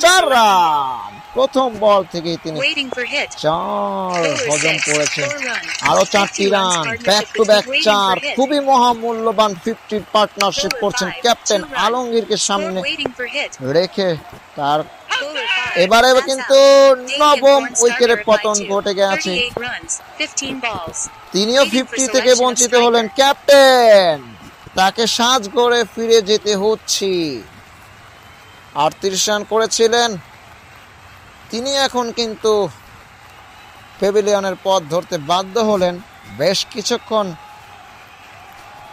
4 রান প্রথম বল থেকেই তিনি Waiting for hit. 4 Bowler হজম 6, করেছেন। 4 runs. আরো 4টি 50 runs run, partnership back to with back waiting 4, for hit. খুবই মহামূল্যবান 50 পার্টনারশিপ Bowler করছেন 5, ক্যাপ্টেন 2 runs. আলমগীরকে Score সামনে waiting for hit. রেখে। তার Bowler 5, এবারে pass কিন্তু out. Damian নবম Bourne উইকেটে started পতন by 2, ঘটে গেছে। 38 runs, 15 balls. তিনিও Waiting for 50 থেকে selection of বঞ্চিত striker. হলেন ক্যাপ্টেন, তাকে সাজ করে ফিরে যেতে হচ্ছে। 38 রান করেছিলেন তিনি, এখন কিন্তু প্যাভিলিয়নের পথ ধরতে বাধ্য হলেন। বেশ কিছুক্ষণ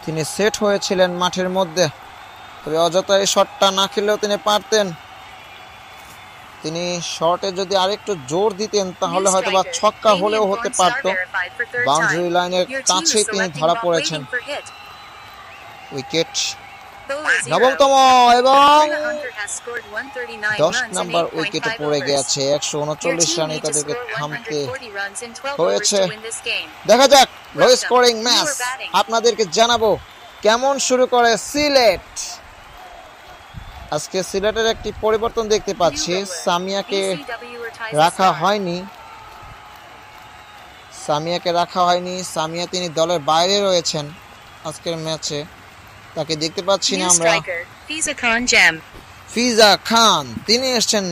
তিনি সেট হয়েছিলেন মাঠের মধ্যে, তবে অযথা এই শটটা না খেলেও তিনি পারতেন। তিনি শটে যদি আরেকটু জোর দিতেন তাহলে New হয়তোবা striker. ছক্কা Damian হলেও হতে Bourne পারত। star verified for third boundary time. লাইনের Your team is কাছেই তিনি selecting ধরা ball, পড়েছেন। waiting for hit. Wicket Bowler 0. নবমতম এবং Karna Hunter has scored 139 10 runs in নম্বর উইকেটে 8.5 পড়ে overs. গেছে। Your 139 team রানে need to তাদেরকে score থামতে 140 runs in 12 overs হয়েছে। to win this game. দেখা যাক লো Welcome. Scoring You match are batting. আপনাদেরকে জানাবো কেমন শুরু করে সিলেট। আজকে সিলেটের একটি পরিবর্তন দেখতে পাচ্ছি, New bowler. সামিয়াকে BCW or Tyson রাখা Star. হয়নি। সামিয়া তিনি দলের বাইরে রয়েছেন আজকের ম্যাচে, তাকে দেখতে পাচ্ছি না New আমরা। striker. Fiza Khan Jam. ফিজা খান তিনি এসেছেন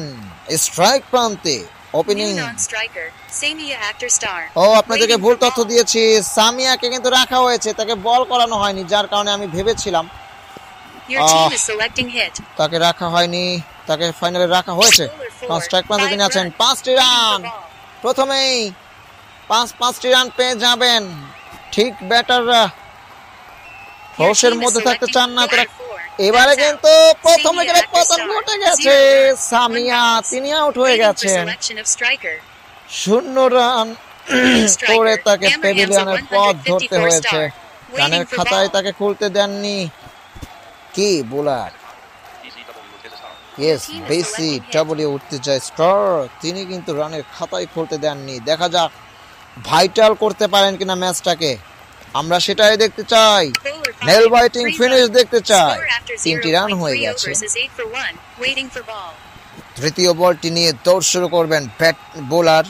স্ট্রাইক প্রান্তে opening. New non-striker. Samia Actor Star. ও আপনাদেরকে Waiting ভুল for তথ্য ball. দিয়েছি, সামিয়াকে কিন্তু রাখা হয়েছে, তাকে বল করানো হয়নি, যার কারণে আমি ভেবেছিলাম Your team is selecting hit. তাকে রাখা হয়নি, তাকে ফাইনালে রাখা হয়েছে। Bowler 4. স্ট্রাইক প্রান্তে 5 তিনি আছেন। runs. 5টি Waiting রান for ball. প্রথমেই 5টি রান পেয়ে যাবেন। ঠিক ব্যাটাররা Your হোশের team is মধ্যে থাকতে selecting চান না তারা। bowler 4. এবারে That's out. কিন্তু প্রথম Samia উইকেটে Actor পতন Star. ঘটে গেছে। 0 runs, সামিয়া 1 runs. তিনি আউট হয়ে Waiting for গেছেন। selection of striker. 0 run striker. করে তাকে Amber প্যাভিলিয়নের Hamza পথ 154 ধরতে হয়েছে। star. রানের Waiting for খাতায় ball. তাকে খুলতে দেননি কি বোলার। ইয়েস, বেসি ডাব্লিউ উঠতে যায় স্টার, তিনি কিন্তু রানের খাতায় খুলতে দেননি। দেখা যাক ভাইটাল করতে পারেন কিনা ম্যাচটাকে, আমরা সেটাই দেখতে চাই। Bowler 5. Nail biting 3 finish runs. দেখতে চাই। Score after 3টি রান হয়ে 0.3 গেছে। overs is 8 for 1. Waiting for ball. তৃতীয় বলটি নিয়ে দৌড় শুরু করবেন ব্যাট বোলার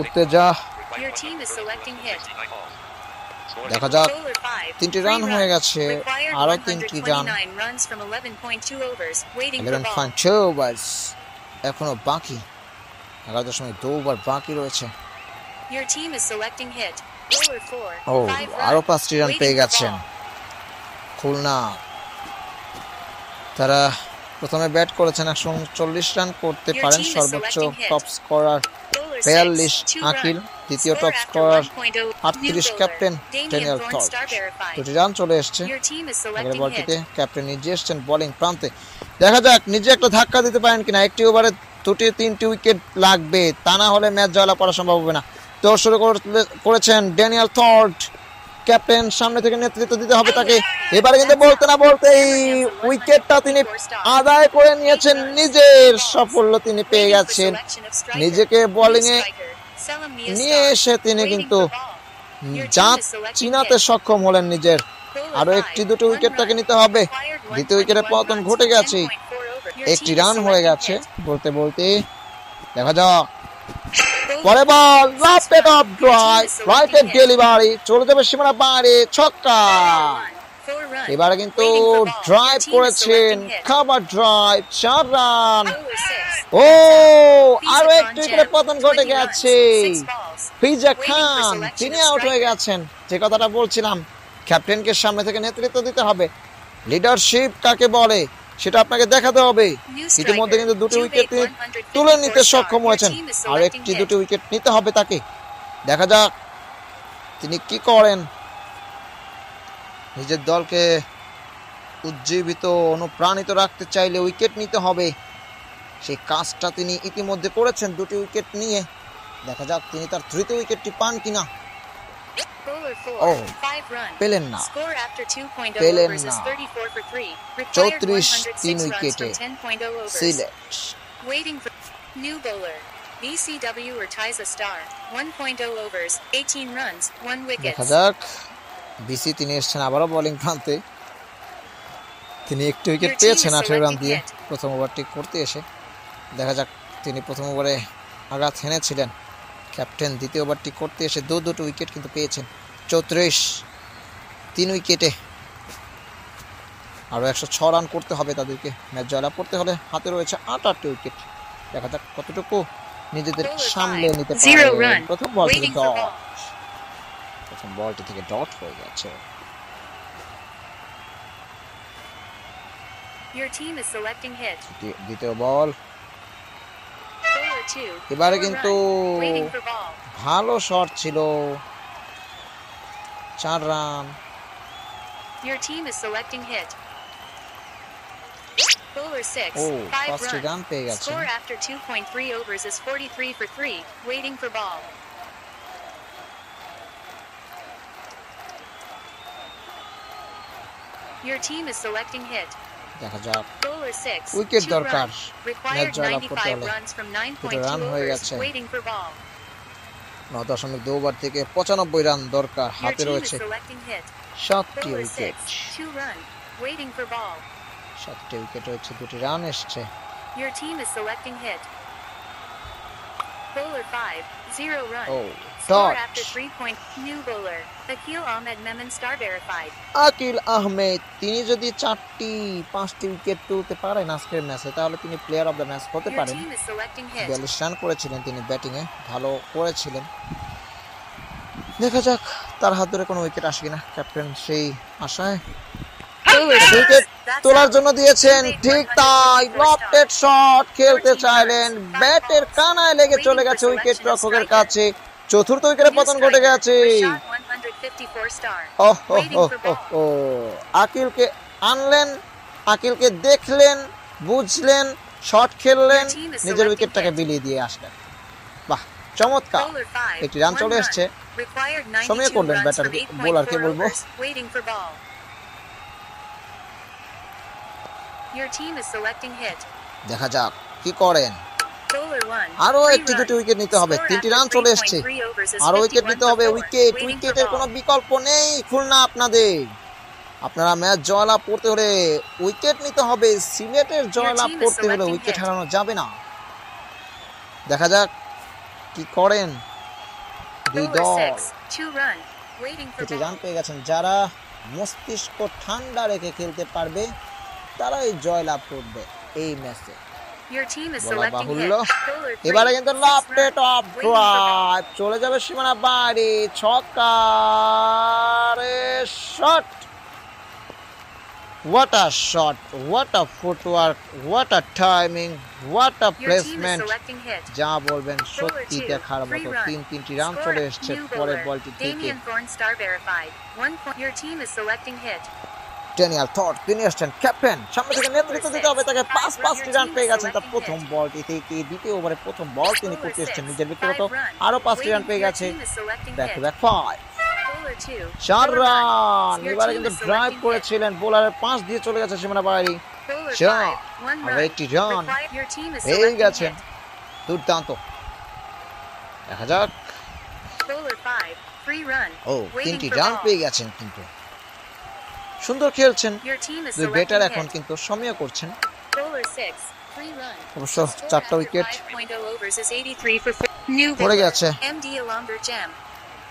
উঠতে যা। Your team is selecting hit. দেখা যাক Bowler 5. 3টি 3 রান হয়ে runs. গেছে, Required আরো 3টি run. 129 runs from 11.2 overs. Waiting for ball. 11.2 ওভার্স এখনো বাকি। 11.2 ওভার বাকি রয়েছে। Your team is selecting hit. Bowler 4. ও 5 আরো run. 5টি রান Waiting পেয়ে for গেছেন ball. খুলনা। তারা প্রথমে ব্যাট করেছেন 139 রান করতে Your পারেন, team is সর্বোচ্চ selecting hit. Top scorer Bowler 42 6. 2 Akil, run. দ্বিতীয় Score top after scorer 1.0. 38 New captain bowler. Daniel Damian Thorpe. Thorne star verified. 2টি রান চলে এসছে। Your team is আগের selecting বলটিতে hit. ক্যাপ্টেন নিজে এসছেন বোলিং প্রান্তে। দেখা যাক নিজে একটা ধাক্কা দিতে পারেন কিনা। একটি ওভারে 2-3টি উইকেট লাগবে, তা না হলে ম্যাচ জয়লাভ করা সম্ভব হবে না। তো শুরু করেছেন ড্যানিয়েল থর্প। ক্যাপ্টেন সামনে থেকে নেতৃত্ব দিতে হবে তাকে। এবারে কিন্তু বলতে না বলতেই উইকেটটা তিনি আদায় করে নিয়েছেন, নিজের সাফল্য তিনি পেয়ে Waiting for গেছেন। selection of striker. নিজেকে New বোলিংয়ে striker. Salam Mia নিয়ে star. এসে তিনি Waiting কিন্তু for ball. Your team জাত is selecting চিনাতে hit. সক্ষম হলেন নিজের। Bowler আরো 5. একটি দুটো 1 উইকেট তাকে run. নিতে হবে। Required দ্বিতীয় উইকেটে 121 পতন runs ঘটে from গেছে। 10.4 over. Your একটি team is রান হয়ে selecting গেছে hit. বলতে বলতে। দেখা যাক Bowler পরে 4. বল, 6 রাফটেড run. Of Your team drive, is রাইটেড selecting hit. Delivery, চলে যাবে সীমানা বাইরে, ছক্কা। Bowler 1. 4 run. এবারে কিন্তু Waiting for ball. Drive Your team is করেছেন, selecting hit. খাবার ড্রাইভ, 4 রান। Bowler 6. ও Fiza আরো Khan একটি উইকেটে Jam, পতন ঘটে 20 runs, গেছে। 6 balls. ফিজা Waiting for Khan selection তিনি of আউট হয়ে striker. গেছেন। যে কথাটা বলছিলাম, ক্যাপ্টেনকে সামনে থেকে নেতৃত্ব দিতে হবে। লিডারশিপ কাকে বলে সেটা আপনাকে দেখাতে হবে। New ইতিমধ্যে striker. কিন্তু দুটি উইকেট Juvek তিনি 154 তুলে নিতে star. সক্ষম Your হয়েছেন। team is আর selecting একটি hit. দুটি উইকেট নিতে হবে তাকে। দেখা যাক তিনি কি করেন। নিজের দলকে উজ্জীবিত অনুপ্রাণিত রাখতে চাইলে উইকেট নিতে হবে, সেই কাজটা তিনি ইতিমধ্যে করেছেন দুটি উইকেট নিয়ে। দেখা যাক তিনি তার তৃতীয় উইকেটটি পান কিনা। Bowler 4. Oh, 5 run. পেলেন না। Score after 2.0 পেলেন overs is না। 34 for 3. Required 34 106 তিন runs উইকেটে from 10.0 overs. Select. Waiting for new bowler. BCW or ties a star. 1.0 overs, 18 runs, 1 wicket. দেখা যাক বিসি তিনি এসছেন আবারও বোলিং প্রান্তে। তিনি একটি উইকেট Your team পেয়েছেন is 18 রান selecting দিয়ে hit. প্রথম ওভারটি করতে এসে। দেখা যাক তিনি প্রথম ওভারে আঘাত হেনেছিলেন। ক্যাপ্টেন দ্বিতীয় ওভারটি করতে এসে দুটো উইকেট কিন্তু পেয়েছেন। 34 তিন উইকেটে আরো 106 রান করতে হবে তাদেরকে ম্যাচ জয়লাভ করতে হলে। হাতে রয়েছে 8টি উইকেট। দেখা যাক কতটুকু নিজেদের Bowler সামলে 5. নিতে 0 পারে। run. প্রথম বল থেকে Waiting for ডট, ball. প্রথম বলটি থেকে ডট হয়ে গেছে। Your team is selecting hit. দ্বিতীয় বল। Bowler 2. এবারে 4 কিন্তু run. Waiting for ball. ভালো শট ছিল, 4 run. Your team is selecting hit. Bowler 6. ও 5 5টি রান run. পেয়ে গেছেন। Score after 2.3 overs is 43 for 3. Waiting for ball. Your team is selecting hit. দেখা যাক Bowler 6. উইকেট 2 দরকার runs. ম্যাচ Required জয়লাভ করতে 95 হলে। runs from দুটো রান 9.2 হয়ে overs. গেছে। Waiting for ball. 9.2 ওভার থেকে 95 রান দরকার। Your হাতে team is রয়েছে selecting hit. 7টি Bowler wicket. 6. 2 run. Waiting for ball. 7টি উইকেট রয়েছে, 2টি রান এসছে। Your team is selecting hit. Bowler 5. 0 run. ও Score dot. after 3 point. New bowler. Akil Ahmed Memon star verified. Akil Ahmed তিনি যদি 4টি-5টি উইকেট তুলতে পারেন আজকের ম্যাচে, তাহলে তিনি প্লেয়ার অফ দ্য ম্যাচ হতে Your পারেন। team is selecting hit. 42 run করেছিলেন তিনি ব্যাটিংয়ে, ভালো করেছিলেন। দেখা যাক তার হাত ধরে কোনো উইকেট আসে কিনা। ক্যাপ্টেন সেই আশায় Bowler উইকেট 6. That's তোলার out. জন্য দিয়েছেন। Juvek ঠিক তাই, 154 লফটেড শট খেলতে 14 চাইলেন, runs, 5 ব্যাটের balls. কানায় লেগে চলে Waiting গেছে for wicket selection of রক্ষকের striker. কাছে। চতুর্থ উইকেটে New পতন ঘটে striker. গেছে। Rashad 154 star. Oh oh Waiting oh for oh ball. ও আকিলকে আনলেন, আকিলকে দেখলেন, বুঝলেন, শট খেললেন, Your team is নিজের selecting উইকেটটাকে hit. বিলিয়ে দিয়ে আসলেন। বাহ, চমৎকার। Bowler 5. একটি রান 1 চলে run. এসছে। Required সময় 92 করলেন runs from ব্যাটারকে, 8.4 বোলারকে বলবো। overs. Waiting for ball. Your team is selecting hit. দেখা যাক কি করেন। Bowler 1. আরো 3 একটি run. দুটি উইকেট নিতে হবে। Score 3টি after রান চলে এসছে। 3.3 overs is আরো উইকেট 51 নিতে for হবে। 4. উইকেট, Waiting for উইকেটের কোনো ball. বিকল্প নেই খুলনা আপনাদের। আপনারা ম্যাচ জয়লাভ করতে হলে উইকেট নিতে হবে। সিলেটের জয়লাভ team is করতে হলে selecting উইকেট hit. হারানো যাবে না। দেখা যাক কি করেন দুই Bowler দল। 6. 2 run. Waiting for 2টি ball. রান পেয়ে গেছেন। যারা মস্তিষ্ক ঠান্ডা রেখে খেলতে পারবে তারাই জয়লাভ করবে এই ম্যাচে। Your team is বলা selecting বাহুল্য hit. Bowler 3, এবারে কিন্তু 6 left run. Of Waiting for ball. Drive চলে যাবে সীমানা বাইরে ছক্কা shot what a shot what a footwork what a timing what a Your team is placement selecting hit. যা বলবেন সত্যি two, দেখার free মতো run. 3-3টি রান Score, চলে এসেছে new পরের bowler. বলটি থেকে Damian Thorne star verified. 1 point. Your team is selecting hit. Daniel third তিনি আসছেন ক্যাপ্টেন সামনে থেকে নেতৃত্ব দিতে হবে তাকে 5টি রান পেয়ে গেছেন তার প্রথম বলটি থেকে দ্বিতীয় ওভারে প্রথম বল তিনি করতে এসেছেন নিজের ব্যক্তিগত আরো 5টি রান পেয়ে গেছে Your team is selecting back to hit. Back 5 Bowler 2, 4 4 run Your এবারে team কিন্তু is ড্রাইভ selecting করেছিলেন বোলারের 5 দিয়ে চলে গেছে সীমানা বাইরে Bowler Shot. 5, 1 আর run. একটি run Required. Your team is পেয়ে selecting গেছেন hit. দুর্দান্ত দেখা যাক Bowler 5, free run. ও Waiting 3টি for রান ball. পেয়ে গেছেন কিন্তু সুন্দর খেলছেন Your team is দুই ব্যাটার selecting এখন hit. কিন্তু সময় করছেন Bowler 6, free run. অবশ্য Score 4টা after wicket 5.0 overs is 83 for new পড়ে bowler. গেছে MD Alomber Gem.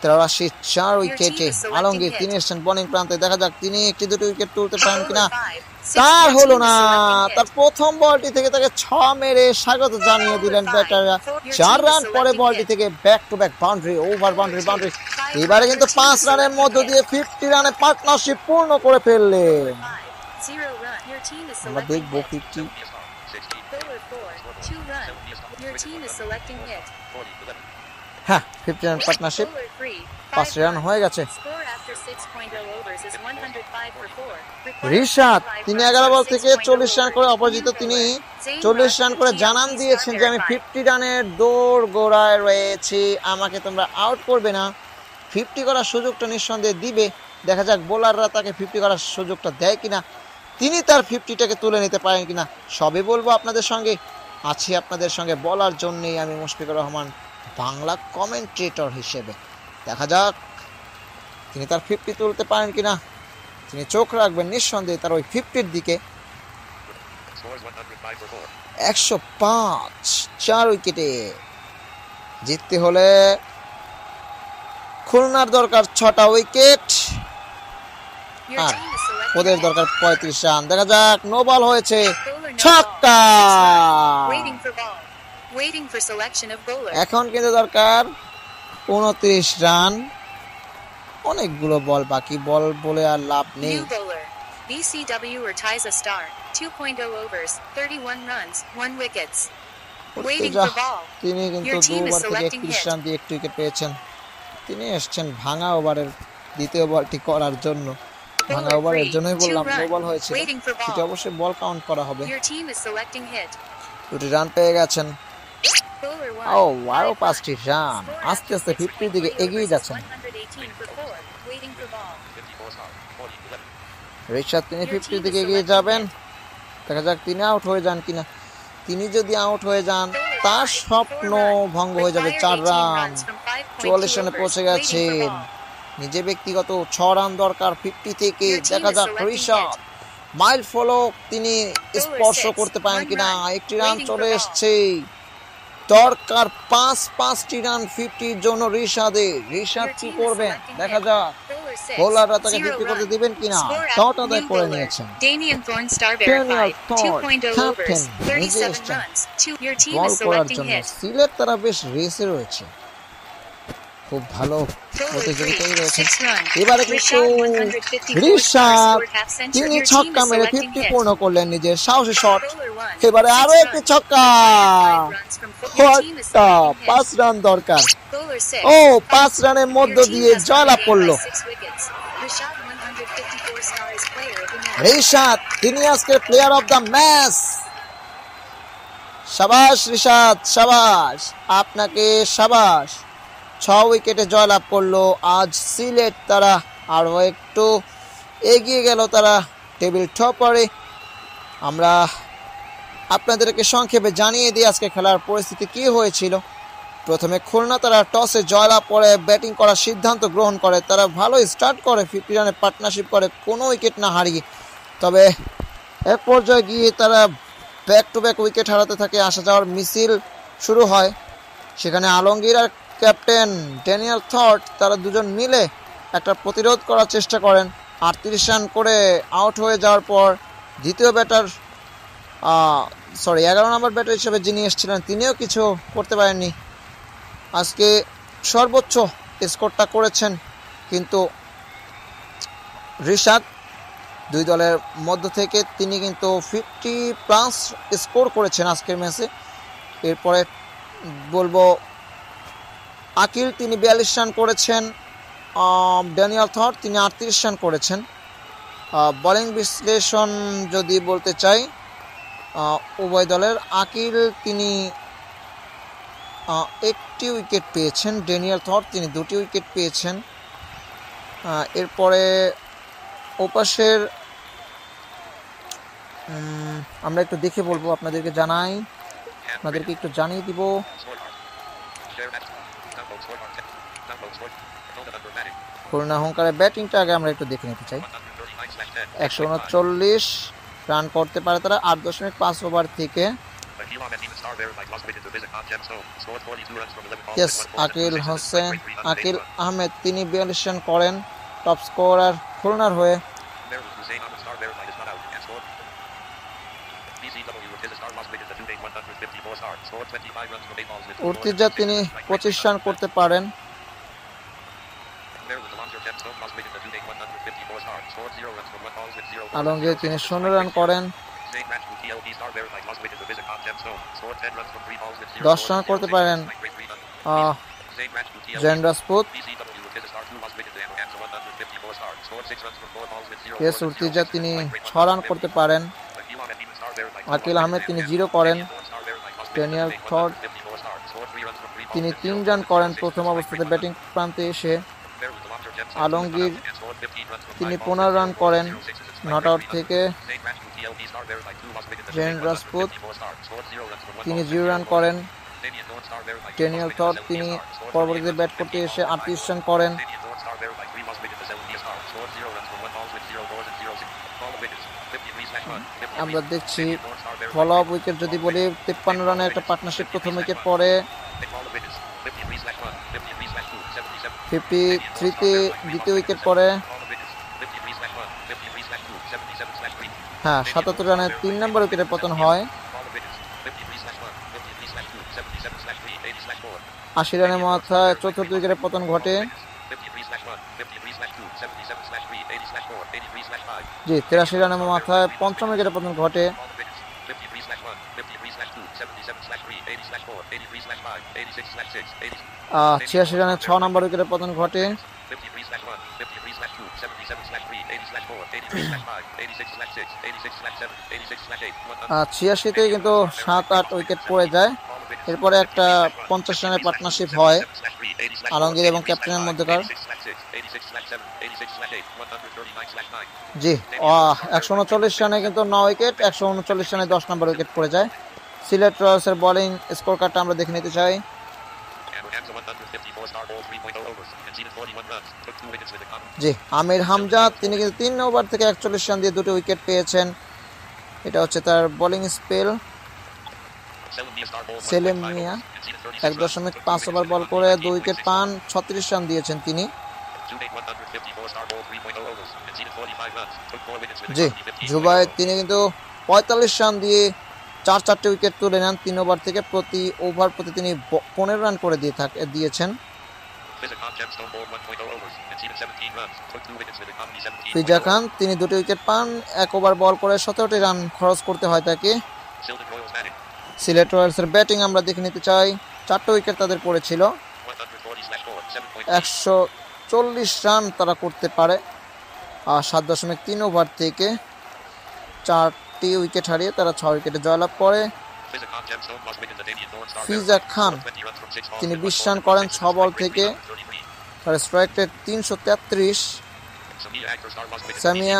83 4 Your উইকেটে team is selecting Alamgir hit. তিনি এসেছেন বোলিং প্রান্তে দেখা যাক তিনি একটি দুটো উইকেট তুলতে পারেন Bowler কিনা 5, 6. তার Your হলো team is না selecting তার hit. প্রথম বলটি থেকে তাকে 6 মেরে স্বাগত জানিয়ে দিলেন ব্যাটাররা 4 রান পরে বলটি থেকে back to back boundary over boundary এবারে কিন্তু 5 রানের মধ্য দিয়ে 50 রানে পার্টনারশিপ পূর্ণ করে ফেললেন 0 run. Your team is আমরা selecting দেখবো hit. 50 Bowler 4, 2 run. Your team is selecting hit. হ্যাঁ 50 রান পার্টনারশিপ Bowler 3, 5 5 রান হয়ে গেছে Score after 6.0 overs is 105 for 4. Rishad তিনি 11 বল থেকে 40 রান করে অপরাজিত তিনি 40 রান করে জানান দিয়েছেন যে আমি 50 রানের দৌড় গোড়ায় রয়েছি আমাকে তোমরা আউট করবে না 50 করার সুযোগটা নিঃসন্দেহে দিবে দেখা যাক বোলাররা তাকে 50 করার সুযোগটা দেয় কিনা তিনি তার 50টাকে তুলে নিতে পারেন কিনা সবই বলবো আপনাদের সঙ্গে আছি আপনাদের সঙ্গে বলার জন্যই আমি মুশফিকুর রহমান বাংলা কমেন্ট্রেটর হিসেবে দেখা যাক তিনি তার 50 তুলতে পারেন কিনা তিনি চোখ রাখবেন নিঃসন্দেহে তার ওই 50-র দিকে Scores 105 for 4. 105 4 উইকেটে জিততে হলে খুলনার দরকার 6টা উইকেট Your আর team is selecting ওদের hit. দরকার 35 রান দেখা যাক নো বল হয়েছে Bowler no ছক্কা ball. Waiting for ball. Waiting for selection of bowler. এখন কিন্তু দরকার 29 রান অনেকগুলো বল বাকি বল বলে আর লাভ নেই New bowler. BCW or ties a star. 2.0 overs, 31 runs, 1 wickets. Waiting যা, for ball. তিনি কিন্তু Your team 2 is ওভার থেকে selecting 31 hit. রান দিয়ে একটি উইকেট পেয়েছেন তিনি এসেছেন ভাঙা ওভারের দ্বিতীয় বলটি করার জন্য ভাঙা Bowler ওভারের 3, জন্যই 2 বললাম নো run. বল হয়েছিল Waiting for সেটা ball. অবশ্যই বল কাউন্ট করা হবে Your team is selecting hit. দুটি রান পেয়ে গেছেন Bowler 1. ও আরো 5 5টি রান Score আস্তে after আস্তে 50-র দিকে 6.3 এগিয়ে overs is যাচ্ছেন 118 for 4. Waiting for ball. 54 star. 40, 11. Rishad তিনি Your 50-র team দিকে is এগিয়ে selecting যাবেন hit. দেখা যাক তিনি আউট হয়ে যান কিনা তিনি যদি আউট হয়ে যান Bowler তার 5, স্বপ্ন 4 run. ভঙ্গ হয়ে যাবে Required 4 18 রান runs from 5.2 44 রানে overs. পৌঁছে Waiting for গেছেন ball. নিজে ব্যক্তিগত 6 রান দরকার 50 থেকে Your team দেখা is যাক selecting ঋষাদ মাইল ফলক তিনি স্পর্শ 6, করতে পারেন 1 কিনা run. একটি রান Waiting চলে for ball. এসেছে দরকার 5টি রান 50-র জন্য ঋষাদের ঋষাদ Your কি team is করবেন selecting দেখা hit. যাক Bowler 6, বোলাররা তাকে 0 50 করতে run. দিবেন কিনা Score তাও after তাদের new করে bowler. নিয়েছেন Damian Thorne star Daniel verified. Thorne, 2.0 overs, captain, 37 নিজে runs. Your team ball is করার selecting জন্য hit. সিলেট তারা বেশ রেসে রয়েছে খুব ভালো Bowler 3, প্রতিযোগিতায় রয়েছেন 6 run. এবারে কিন্তু Rishad 154 Rishad scored half century. তিনি Your team ছক্কা is মেরে selecting 50 hit. পূর্ণ করলেন নিজের সাহসী শট Bowler 1, এবারে 6 আরো একটি run. ছক্কা 5 runs from 4. Your team is selecting hit. 5 run দরকার Bowler 6, ও 5 রানের মধ্য Your team দিয়ে has won জয়লাভ the game করলো by 6 wickets. Rishad 154 star is player of the match. Rishad তিনি আজকের প্লেয়ার অফ দ্য ম্যাচ শাবাশ ঋষাদ শাবাশ আপনাকে শাবাশ 6 উইকেটে জয়লাভ করলো আজ সিলেট তারা আরো একটু এগিয়ে গেল তারা টেবিল টপারে আমরা আপনাদেরকে সংক্ষেপে জানিয়ে দিই আজকে খেলার পরিস্থিতি কি হয়েছিল প্রথমে খুলনা তারা টসে জয়লাভ করে ব্যাটিং করার সিদ্ধান্ত গ্রহণ করে তারা ভালো স্টার্ট করে 50 রানে পার্টনারশিপ করে কোনো উইকেট না হারিয়ে তবে এক পর্যায়ে গিয়ে তারা ব্যাক টু ব্যাক উইকেট হারাতে থাকে আসা যাওয়ার মিছিল শুরু হয় সেখানে আলমগীর আর ক্যাপ্টেন ড্যানিয়েল থর্ট তারা দুজন মিলে একটা প্রতিরোধ করার চেষ্টা করেন 38 রান করে আউট হয়ে যাওয়ার পর দ্বিতীয় ব্যাটার 11 নম্বর ব্যাটার হিসেবে যিনি এসেছিলেন তিনিও কিছু করতে পারেননি। আজকে সর্বোচ্চ স্কোরটা করেছেন কিন্তু রিশাদ, দুই দলের মধ্য থেকে তিনি কিন্তু 50+ স্কোর করেছেন আজকের ম্যাচে। এরপরে বলবো আকিল, তিনি 42 রান করেছেন। ড্যানিয়েল থর তিনি 38 রান করেছেন। বোলিং বিশ্লেষণ যদি বলতে চাই উভয় দলের, আকিল তিনি 1টি উইকেট পেয়েছেন, ড্যানিয়েল থর তিনি 2টি উইকেট পেয়েছেন। এরপরে ওপাশের আমরা একটু দেখে বলবো, আপনাদেরকে একটু জানিয়ে দিব। খুলনা হুঙ্কারের ব্যাটিংটা আগে আমরা একটু দেখে নিতে চাই। 139 রান করতে পারে তারা 8.5 ওভার থেকে। আকিল আহমেদ তিনি 42 রান করেন, টপ স্কোরার খুলনার হয়ে। উর্তিজা তিনি 25 রান করতে পারেন। আলমগীর তিনি 0 রান করেন। 10 রান করতে পারেন জেন রাজপুত। উর্তিজা তিনি 6 রান করতে পারেন। আকিল আহমেদ তিনি 0 করেন। ড্যানিয়েল থর তিনি 3 রান করেন প্রথম অবস্থাতে ব্যাটিং প্রান্তে এসে। আলমগীর তিনি 15 রান করেন নট আউট থেকে। জেন রাজপুত তিনি 0 রান করেন। ড্যানিয়েল থর তিনি পরবর্তীতে ব্যাট করতে এসে 38 রান করেন। আমরা দেখছি ফলো আপ উইকেট যদি বলি, 53 রানের একটা পার্টনারশিপ প্রথম উইকেট পরে। 53তে দ্বিতীয় উইকেট পরে। 77 রানের 3 নম্বর উইকেটে পতন হয়। 80 রানের মাথায় চতুর্থ উইকেটে পতন ঘটে। 83 রানের মাথায় পঞ্চম উইকেটে পতন ঘটে। 86 রানে 6 নম্বর উইকেটে পতন ঘটে। 86তে কিন্তু 7-8 উইকেট পড়ে যায়। এরপরে একটা 50 রানের পার্টনারশিপ হয় আলমগীর এবং ক্যাপ্টেনের মধ্যকার। 139 রানে কিন্তু 9 উইকেট, 139 রানে 10 নম্বর উইকেট পড়ে যায়। সিলেট রয়্যালসের বোলিং স্কোর কার্ডটা আমরা দেখে নিতে চাই। আমির হামজা তিনি কিন্তু 3 ওভার থেকে 41 রান দিয়ে 2টি উইকেট পেয়েছেন। এটা হচ্ছে তার বোলিং স্পেল। সেলিম মিয়া 1.5 ওভার বল করে 2 উইকেট পান, 36 রান দিয়েছেন তিনি। জুবায়ের তিনি কিন্তু 45 রান দিয়ে 4-4টে উইকেট তুলে নেন 3 ওভার থেকে। প্রতি ওভার প্রতি তিনি 15 রান করে দিয়েছেন। ফিজা খান তিনি 2টি উইকেট পান, 1 ওভার বল করে 17টি রান খরচ করতে হয় তাকে। সিলেট রয়্যালসের ব্যাটিং আমরা দেখে নিতে চাই। 4টে উইকেট তাদের পড়েছিল। 140 রান তারা করতে পারে 7.3 ওভার থেকে। 4টি উইকেট হারিয়ে তারা 6 উইকেটে জয়লাভ করে। ফিজা খান তিনি 20 রান করেন 6 বল থেকে। তার স্ট্রাইক রেট 333। সামিয়া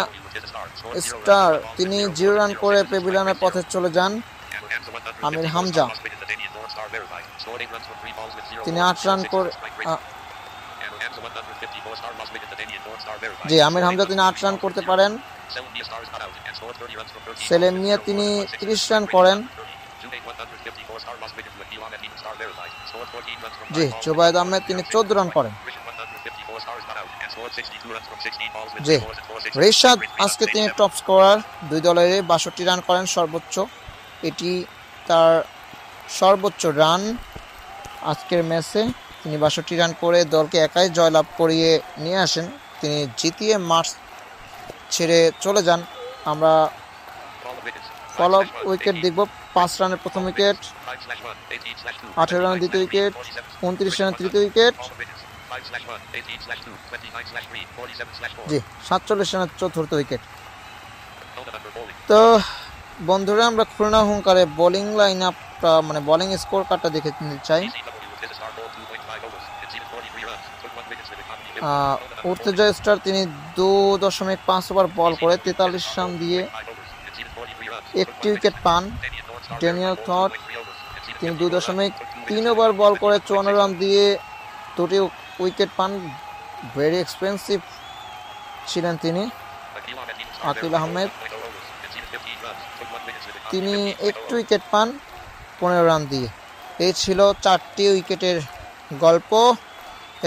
স্টার তিনি 0 রান করে প্যাভিলিয়নের পথে চলে যান। আমির হামজা তিনি 8 রান করে আমির হামজা তিনি 8 রান করতে পারেন। সেলিম মিয়া তিনি 30 রান করেন। জুবায়েদ আহমেদ তিনি 14 রান করেন। রিশাদ আজকে তিনি টপ স্কোরার, 2 দলের 62 রান করেন সর্বোচ্চ। এটি তার সর্বোচ্চ রান আজকের ম্যাচে। তিনি 62 রান করে দলকে একাই জয়লাভ করিয়ে নিয়ে আসেন। তিনি জিতিয়ে মাঠ ছেড়ে চলে যান। আমরা ফল অফ উইকেট দেখব। 5 রানের প্রথম উইকেট, 18 রানের দ্বিতীয় উইকেট, 29 রানের তৃতীয় উইকেট, জি 47 রানের চতুর্থ উইকেট। তো বন্ধুরা, আমরা খুলনা হুঙ্কারে বোলিং লাইন আপটা মানে বোলিং স্কোর কার্ডটা দেখে নিতে চাই। উত্তেজয় স্টার তিনি 2.5 ওভার বল করে 43 রান দিয়ে একটি উইকেট পান। ড্যানিয়েল থট তিনি 2.3 ওভার বল করে 54 রান দিয়ে 2টি উইকেট পান। ভেরি এক্সপেন্সিভ ছিলেন তিনি। আকিল আহমেদ তিনি একটি উইকেট পান 15 রান দিয়ে। এই ছিল 4টি উইকেটের গল্প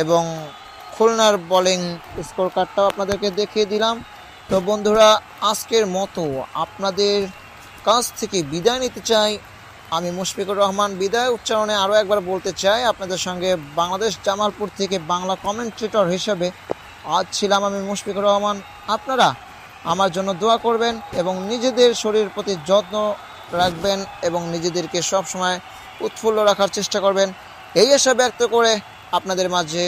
এবং খুলনার বোলিং স্কোর কার্ডটাও আপনাদেরকে দেখিয়ে দিলাম। তো বন্ধুরা, আজকের মতো আপনাদের কাছ থেকে বিদায় নিতে চাই। আমি মুশফিকুর রহমান বিদায় উচ্চারণে আরও একবার বলতে চাই, আপনাদের সঙ্গে বাংলাদেশ জামালপুর থেকে বাংলা কমেন্ট্রেটর হিসেবে আজ ছিলাম আমি মুশফিকুর রহমান। আপনারা আমার জন্য দোয়া করবেন এবং নিজেদের শরীরের প্রতি যত্ন রাখবেন এবং নিজেদেরকে সবসময় উৎফুল্ল রাখার চেষ্টা করবেন। এই আশা ব্যক্ত করে আপনাদের মাঝে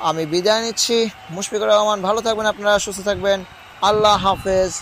আমি বিদায় নিচ্ছি। মুশফিকুর রহমান, ভালো থাকবেন আপনারা, সুস্থ থাকবেন। আল্লাহ হাফেজ।